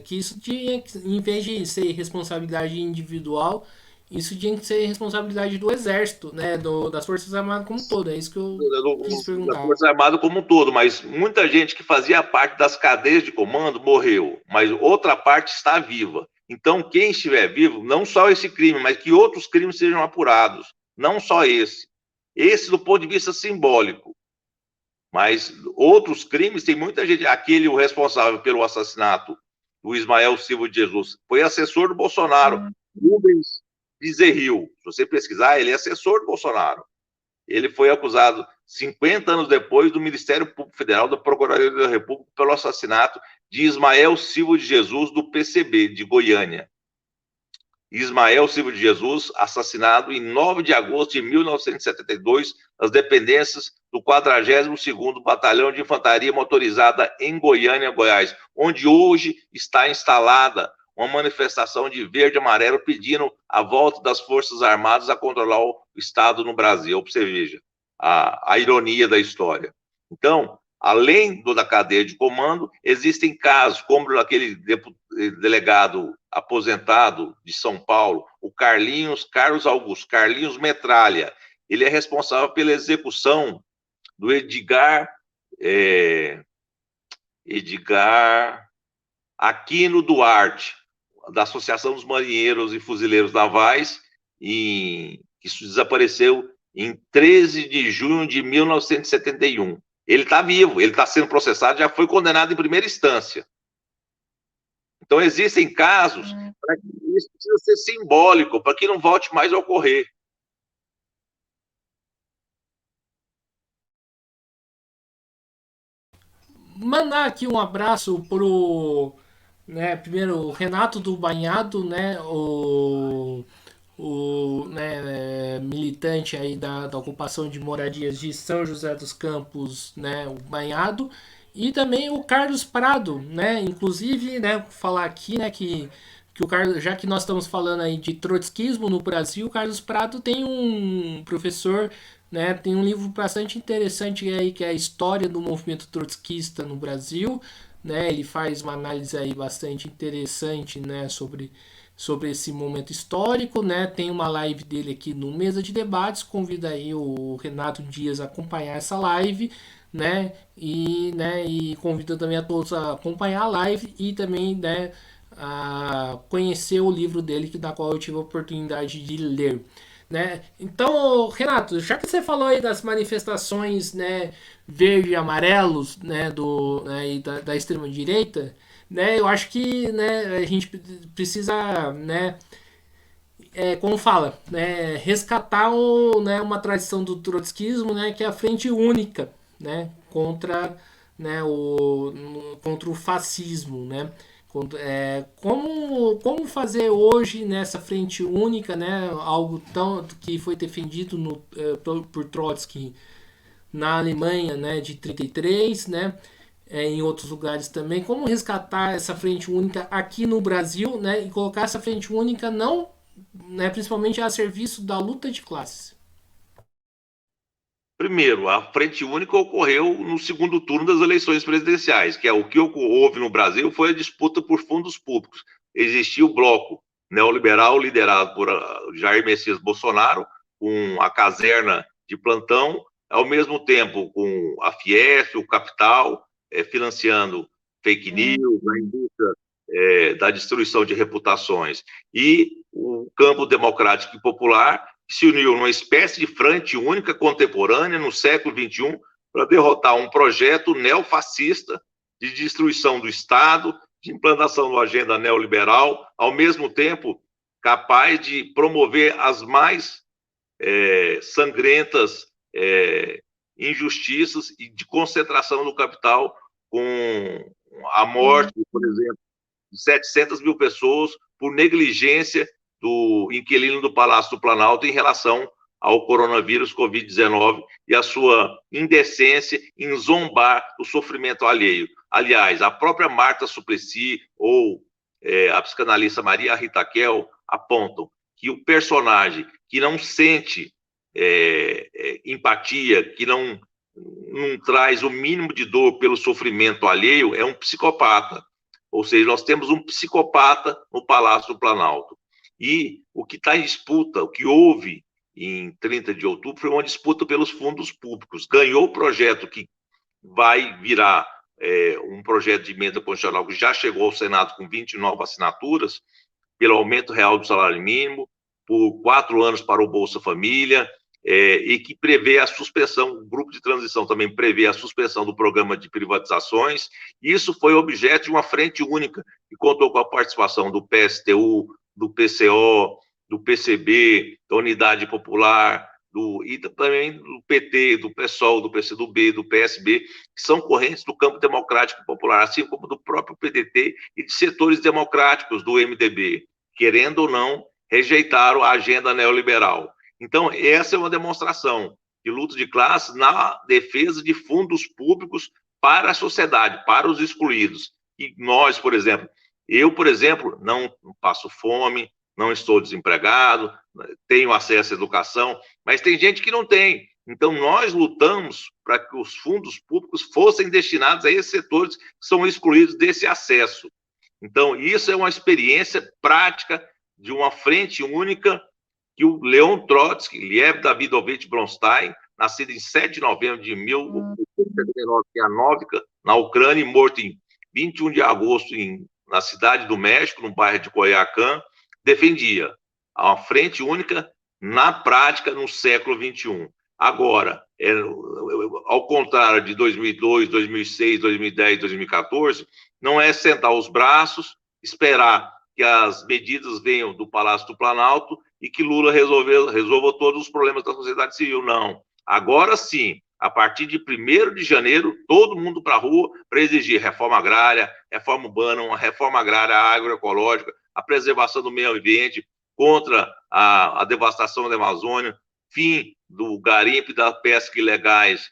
que isso tinha que, em vez de ser responsabilidade individual, isso tinha que ser responsabilidade do exército, né, das Forças Armadas como um todo. É isso que eu quis Da perguntar. Força Armada como um todo, mas muita gente que fazia parte das cadeias de comando morreu, mas outra parte está viva. Então, quem estiver vivo, não só esse crime, mas que outros crimes sejam apurados, não só esse. Esse do ponto de vista simbólico. Mas outros crimes, tem muita gente. O responsável pelo assassinato do Ismael Silva de Jesus foi assessor do Bolsonaro, Rubens Bezerril. Se você pesquisar, ele é assessor do Bolsonaro. Ele foi acusado 50 anos depois do Ministério Público Federal, da Procuradoria da República, pelo assassinato de Ismael Silva de Jesus, do PCB, de Goiânia. Ismael Silva de Jesus, assassinado em 9 de agosto de 1972, nas dependências do 42º Batalhão de Infantaria Motorizada em Goiânia, Goiás, onde hoje está instalada uma manifestação de verde e amarelo pedindo a volta das Forças Armadas a controlar o Estado no Brasil. Ou você veja a ironia da história. Então, além da cadeia de comando, existem casos, como aquele delegado aposentado de São Paulo, o Carlos Augusto Carlinhos Metralha. Ele é responsável pela execução do Edgar Aquino Duarte, da Associação dos Marinheiros e Fuzileiros Navais, que desapareceu em 13 de junho de 1971. Ele está vivo, ele está sendo processado, já foi condenado em primeira instância. Então, existem casos para que isso precisa ser simbólico para que não volte mais a ocorrer. Mandar aqui um abraço pro, né, primeiro o Renato do Banhado, né, o né, militante aí da ocupação de moradias de São José dos Campos, né, o Banhado, e também o Carlos Prado, né, inclusive, né, falar aqui, né, que o Carlos, já que nós estamos falando aí de trotskismo no Brasil, o Carlos Prado tem um professor, né, tem um livro bastante interessante aí que é a história do movimento trotskista no Brasil, né, ele faz uma análise aí bastante interessante, né, sobre esse momento histórico, né? Tem uma live dele aqui no Mesa de Debates, convida aí o Renato Dias a acompanhar essa live, né, e convida também a todos a acompanhar a live e também, né, a conhecer o livro dele, que da qual eu tive a oportunidade de ler. Né? Então, Renato, já que você falou aí das manifestações, né, verde e amarelos, né, e da extrema direita, né, eu acho que, né, a gente precisa, né, como fala, né, resgatar né, uma tradição do trotskismo, né, que é a frente única, né, contra o fascismo, né. Como fazer hoje nessa frente única, né, algo tão que foi defendido por Trotsky na Alemanha, né, de 33, né, em outros lugares também, como resgatar essa frente única aqui no Brasil, né, e colocar essa frente única não, né, principalmente a serviço da luta de classes. Primeiro, a frente única ocorreu no segundo turno das eleições presidenciais, que é o que houve no Brasil foi a disputa por fundos públicos. Existia o bloco neoliberal liderado por Jair Messias Bolsonaro, com a caserna de plantão, ao mesmo tempo com a Fiesp, o capital, financiando fake news, a indústria da destruição de reputações, e o campo democrático e popular se uniu numa espécie de frente única contemporânea no século XXI para derrotar um projeto neofascista de destruição do Estado, de implantação da agenda neoliberal, ao mesmo tempo capaz de promover as mais sangrentas injustiças e de concentração do capital, com a morte, por exemplo, de 700 mil pessoas por negligência do inquilino do Palácio do Planalto em relação ao coronavírus Covid-19 e a sua indecência em zombar do sofrimento alheio. Aliás, a própria Marta Suplicy ou a psicanalista Maria Rita Kell apontam que o personagem que não sente empatia, que não traz o mínimo de dor pelo sofrimento alheio, é um psicopata. Ou seja, nós temos um psicopata no Palácio do Planalto. E o que está em disputa, o que houve em 30 de outubro, foi uma disputa pelos fundos públicos. Ganhou o projeto que vai virar um projeto de emenda constitucional que já chegou ao Senado com 29 assinaturas, pelo aumento real do salário mínimo, por 4 anos para o Bolsa Família, e que prevê a suspensão, o grupo de transição também prevê a suspensão do programa de privatizações. Isso foi objeto de uma frente única, que contou com a participação do PSTU, do PCO, do PCB, da Unidade Popular, e também do PT, do PSOL, do PCdoB, do PSB, que são correntes do campo democrático popular, assim como do próprio PDT e de setores democráticos do MDB, querendo ou não, rejeitaram a agenda neoliberal. Então, essa é uma demonstração de luta de classe na defesa de fundos públicos para a sociedade, para os excluídos. E nós, por exemplo, não passo fome, não estou desempregado, tenho acesso à educação, mas tem gente que não tem. Então, nós lutamos para que os fundos públicos fossem destinados a esses setores que são excluídos desse acesso. Então, isso é uma experiência prática de uma frente única que o Leon Trotsky, Liev Davidovich Bronstein, nascido em 7 de novembro de 1879 em Anovka, na Ucrânia, e morto em 21 de agosto na cidade do México, no bairro de Coyoacán, defendia a frente única na prática no século XXI. Agora, ao contrário de 2002, 2006, 2010, 2014, não é sentar os braços, esperar que as medidas venham do Palácio do Planalto e que Lula resolva todos os problemas da sociedade civil. Não. Agora sim, a partir de 1º de janeiro, todo mundo para a rua para exigir reforma agrária, reforma urbana, uma reforma agrária agroecológica, a preservação do meio ambiente, contra a devastação da Amazônia, fim do garimpo e da pesca ilegais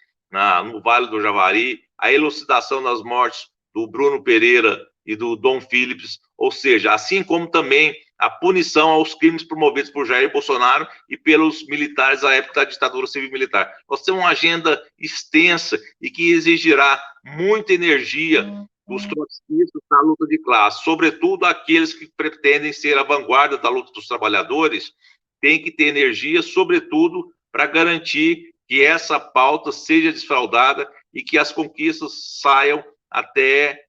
no Vale do Javari, a elucidação das mortes do Bruno Pereira e do Dom Phillips, ou seja, assim como também a punição aos crimes promovidos por Jair Bolsonaro e pelos militares à época da ditadura civil-militar. Nós temos uma agenda extensa e que exigirá muita energia dos trotskistas na luta de classe, sobretudo aqueles que pretendem ser a vanguarda da luta dos trabalhadores, têm que ter energia, sobretudo, para garantir que essa pauta seja desfraudada e que as conquistas saiam até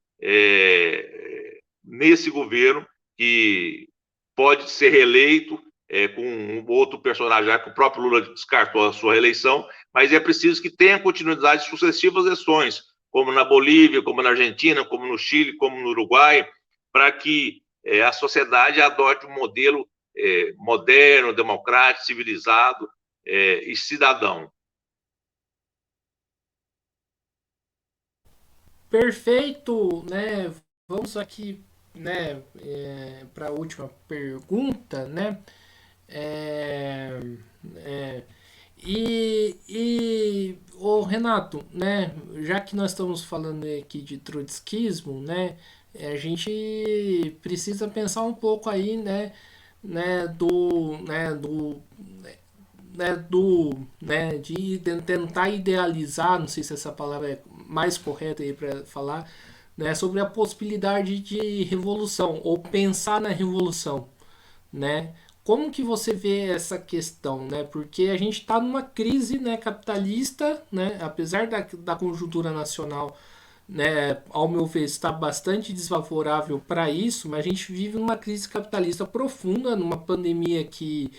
nesse governo, que pode ser reeleito com um outro personagem, já que o próprio Lula descartou a sua reeleição, mas é preciso que tenha continuidade de sucessivas eleições, como na Bolívia, como na Argentina, como no Chile, como no Uruguai, para que a sociedade adote um modelo moderno, democrático, civilizado e cidadão. Perfeito, né? Vamos aqui, né, para a última pergunta, né? É, é, ô Renato, né? Já que nós estamos falando aqui de trotskismo, né? A gente precisa pensar um pouco aí, de tentar idealizar, não sei se essa palavra é mais correta aí para falar, né, sobre a possibilidade de revolução ou pensar na revolução, né? Como que você vê essa questão, né? Porque a gente está numa crise, né, capitalista, né? Apesar da conjuntura nacional, né, ao meu ver, está bastante desfavorável para isso, mas a gente vive numa crise capitalista profunda, numa pandemia que,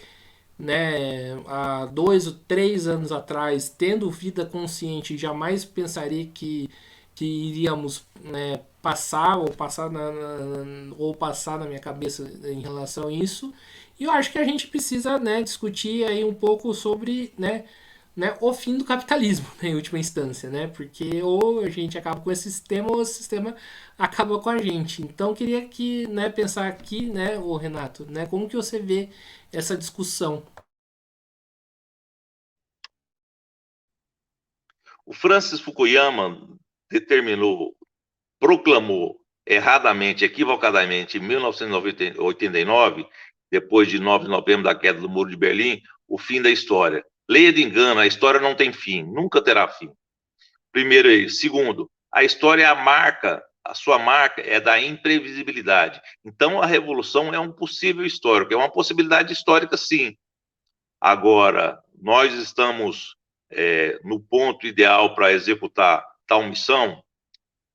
né, há 2 ou 3 anos atrás, tendo vida consciente, jamais pensaria que iríamos, né, passar na minha cabeça em relação a isso. E eu acho que a gente precisa, né, discutir aí um pouco sobre, o fim do capitalismo, né, em última instância, né? Porque ou a gente acaba com esse sistema ou o sistema acaba com a gente. Então eu queria que, né, pensar aqui, né, o Renato, né, como que você vê essa discussão? O Francis Fukuyama determinou, proclamou erradamente, equivocadamente, em 1989, depois de 9 de novembro da queda do Muro de Berlim, o fim da história. Leia de engano, a história não tem fim, nunca terá fim. Primeiro é isso. Segundo, a história é a sua marca é da imprevisibilidade. Então, a revolução é um possível histórico, é uma possibilidade histórica, sim. Agora, nós estamos no ponto ideal para executar tal missão.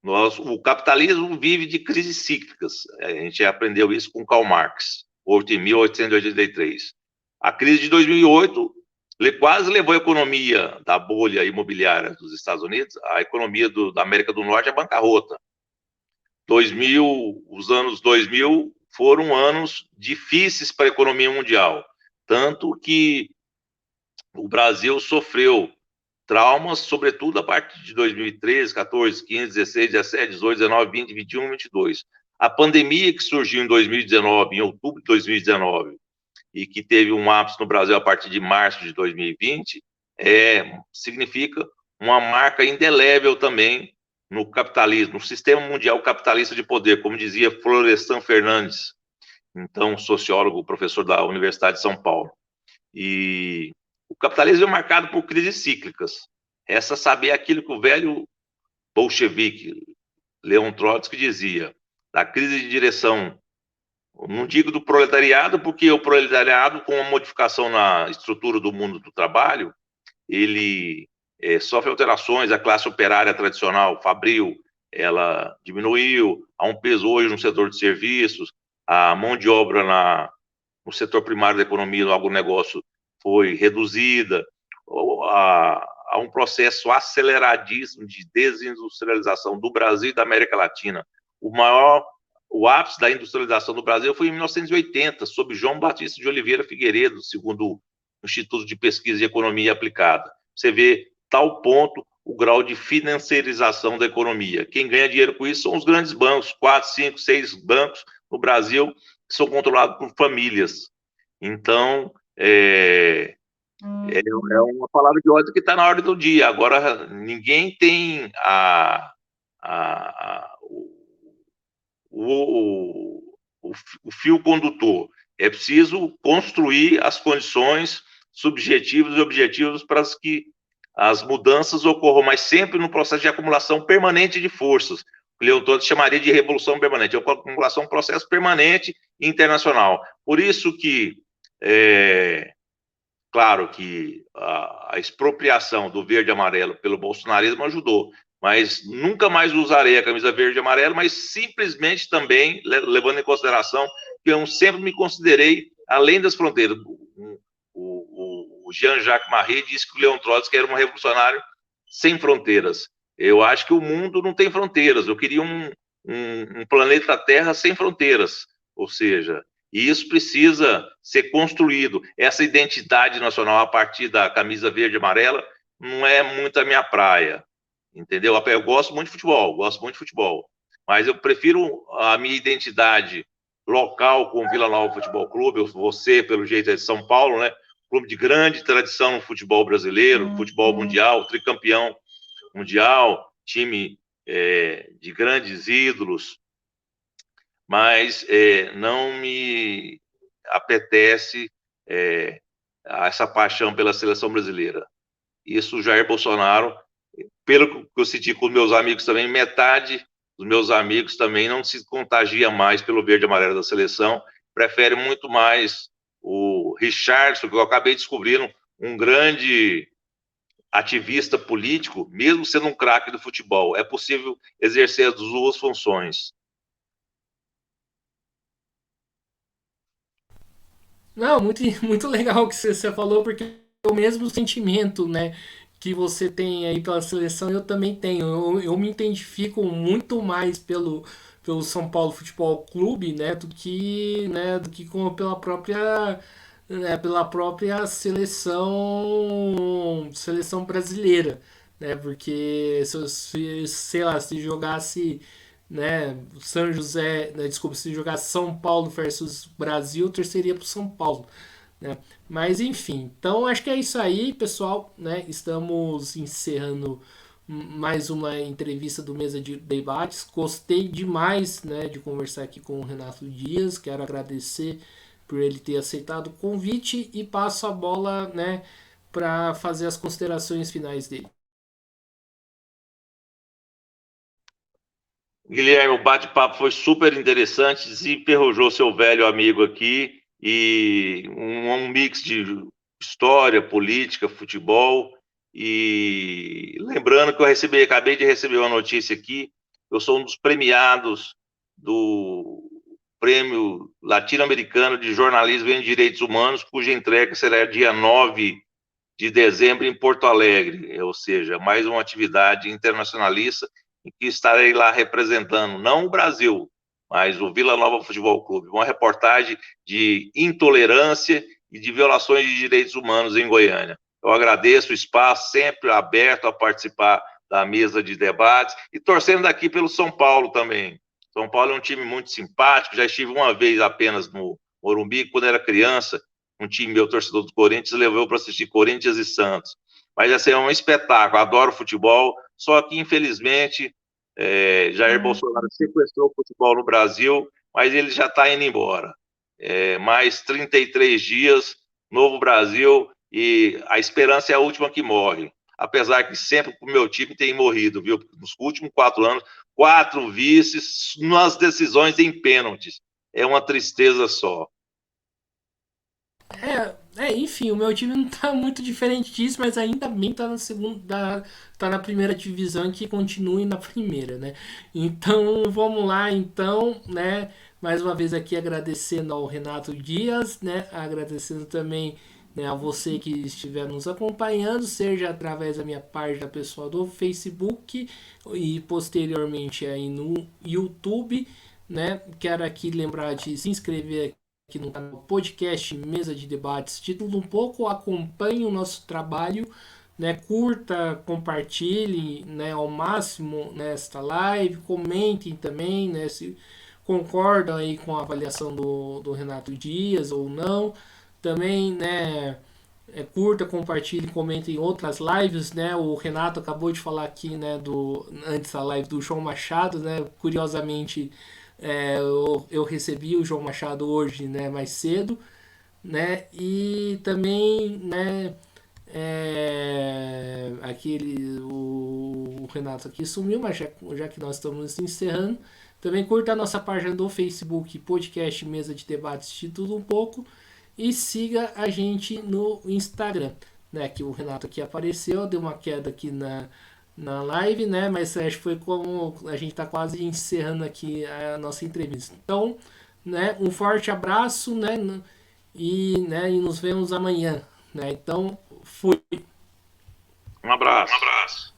O capitalismo vive de crises cíclicas. A gente aprendeu isso com Karl Marx, em 1883. A crise de 2008 quase levou a economia da bolha imobiliária dos Estados Unidos, a economia da América do Norte à bancarrota. Os anos 2000 foram anos difíceis para a economia mundial, tanto que o Brasil sofreu traumas, sobretudo a partir de 2013, 14, 15, 16, 17, 18, 19, 20, 21, 22. A pandemia que surgiu em 2019, em outubro de 2019, e que teve um ápice no Brasil a partir de março de 2020, significa uma marca indelével também no capitalismo, no sistema mundial capitalista de poder, como dizia Florestan Fernandes, então sociólogo, professor da Universidade de São Paulo. E o capitalismo é marcado por crises cíclicas. Resta saber aquilo que o velho bolchevique Leon Trotsky dizia, da crise de direção, não digo do proletariado, porque o proletariado, com a modificação na estrutura do mundo do trabalho, ele sofre alterações. A classe operária tradicional, fabril, ela diminuiu, há um peso hoje no setor de serviços, a mão de obra no setor primário da economia, no agronegócio, foi reduzida, há um processo aceleradíssimo de desindustrialização do Brasil e da América Latina. O maior o ápice da industrialização do Brasil foi em 1980, sob João Batista de Oliveira Figueiredo, segundo o Instituto de Pesquisa e Economia Aplicada. Você vê tal ponto o grau de financiarização da economia. Quem ganha dinheiro com isso são os grandes bancos, 4, 5, 6 bancos no Brasil, que são controlados por famílias. Então, é uma palavra de ordem que está na ordem do dia. Agora, ninguém tem o, o fio condutor. É preciso construir as condições subjetivas e objetivas para que as mudanças ocorram, mas sempre no processo de acumulação permanente de forças. O Leon Tolstói chamaria de revolução permanente. É uma acumulação, um processo permanente internacional. Por isso que, claro que a expropriação do verde e amarelo pelo bolsonarismo ajudou, mas nunca mais usarei a camisa verde e amarelo, mas simplesmente também levando em consideração que eu sempre me considerei além das fronteiras. O Jean-Jacques Marais disse que o Leon Trotsky era um revolucionário sem fronteiras. Eu acho que o mundo não tem fronteiras. Eu queria um planeta Terra sem fronteiras, ou seja, e isso precisa ser construído. Essa identidade nacional a partir da camisa verde e amarela não é muito a minha praia, entendeu? Eu gosto muito de futebol, mas eu prefiro a minha identidade local com o Vila Nova Futebol Clube. Você, pelo jeito, é de São Paulo, né? Clube de grande tradição no futebol brasileiro, futebol mundial, tricampeão mundial, time de grandes ídolos, mas não me apetece essa paixão pela seleção brasileira. Isso, Jair Bolsonaro, pelo que eu senti com meus amigos também, metade dos meus amigos também não se contagia mais pelo verde e amarelo da seleção, prefere muito mais o Richardson, que eu acabei descobrindo, um grande ativista político, mesmo sendo um craque do futebol. É possível exercer as duas funções. Não, muito, muito legal o que você falou, porque é o mesmo sentimento, né, que você tem aí pela seleção, eu também tenho. Eu me identifico muito mais pelo São Paulo Futebol Clube, do que pela própria seleção brasileira, né? Porque sei lá, se jogasse, né, São José, né, desculpa, se jogasse São Paulo versus Brasil, eu torceria pro São Paulo, né? Mas enfim, então acho que é isso aí, pessoal, né? Estamos encerrando mais uma entrevista do Mesa de Debates. Gostei demais, né, de conversar aqui com o Renato Dias. Quero agradecer por ele ter aceitado o convite e passo a bola, né, para fazer as considerações finais dele. Guilherme, o bate-papo foi super interessante, desenferrujou seu velho amigo aqui, e um mix de história, política, futebol. E lembrando que acabei de receber uma notícia aqui, eu sou um dos premiados do Prêmio Latino-Americano de Jornalismo em Direitos Humanos, cuja entrega será dia 9 de dezembro em Porto Alegre, ou seja, mais uma atividade internacionalista em que estarei lá representando não o Brasil, mas o Vila Nova Futebol Clube, uma reportagem de intolerância e de violações de direitos humanos em Goiânia. Eu agradeço o espaço, sempre aberto a participar da mesa de debates e torcendo daqui pelo São Paulo também. São Paulo é um time muito simpático, já estive uma vez apenas no Morumbi, quando era criança, um time meu, torcedor do Corinthians, levou para assistir Corinthians e Santos. Mas assim, é um espetáculo, adoro futebol, só que infelizmente Jair Bolsonaro sequestrou o futebol no Brasil, mas ele já está indo embora. Mais 33 dias, novo Brasil, e a esperança é a última que morre. Apesar que sempre o meu time tem morrido, viu? Nos últimos 4 anos, 4 vices nas decisões em pênaltis. É uma tristeza só. Enfim, o meu time não tá muito diferente disso, mas ainda bem tá na segunda, tá na primeira divisão e que continue na primeira, né? Então, vamos lá, então, né? Mais uma vez aqui agradecendo ao Renato Dias, né? Agradecendo também, né, a você que estiver nos acompanhando, seja através da minha página pessoal do Facebook e posteriormente aí no YouTube, né? Quero aqui lembrar de se inscrever aqui no canal Podcast Mesa de Debates, título um pouco, acompanhe o nosso trabalho, né? Curta, compartilhe, né, ao máximo nesta live, comentem também, né, se concordam aí com a avaliação do Renato Dias ou não. Também, né, curta, compartilhe, comenta em outras lives, né? O Renato acabou de falar aqui, né, antes da live do João Machado, né? Curiosamente, eu recebi o João Machado hoje, né, mais cedo, né? E também, né, o Renato aqui sumiu, mas já que nós estamos encerrando, também curta a nossa página do Facebook, Podcast Mesa de Debates de Tudo Um Pouco, e siga a gente no Instagram, né? Que o Renato aqui apareceu, deu uma queda aqui na live, né? Mas acho que foi como a gente está quase encerrando aqui a nossa entrevista. Então, né? Um forte abraço, né? E nos vemos amanhã, né? Então, fui. Um abraço.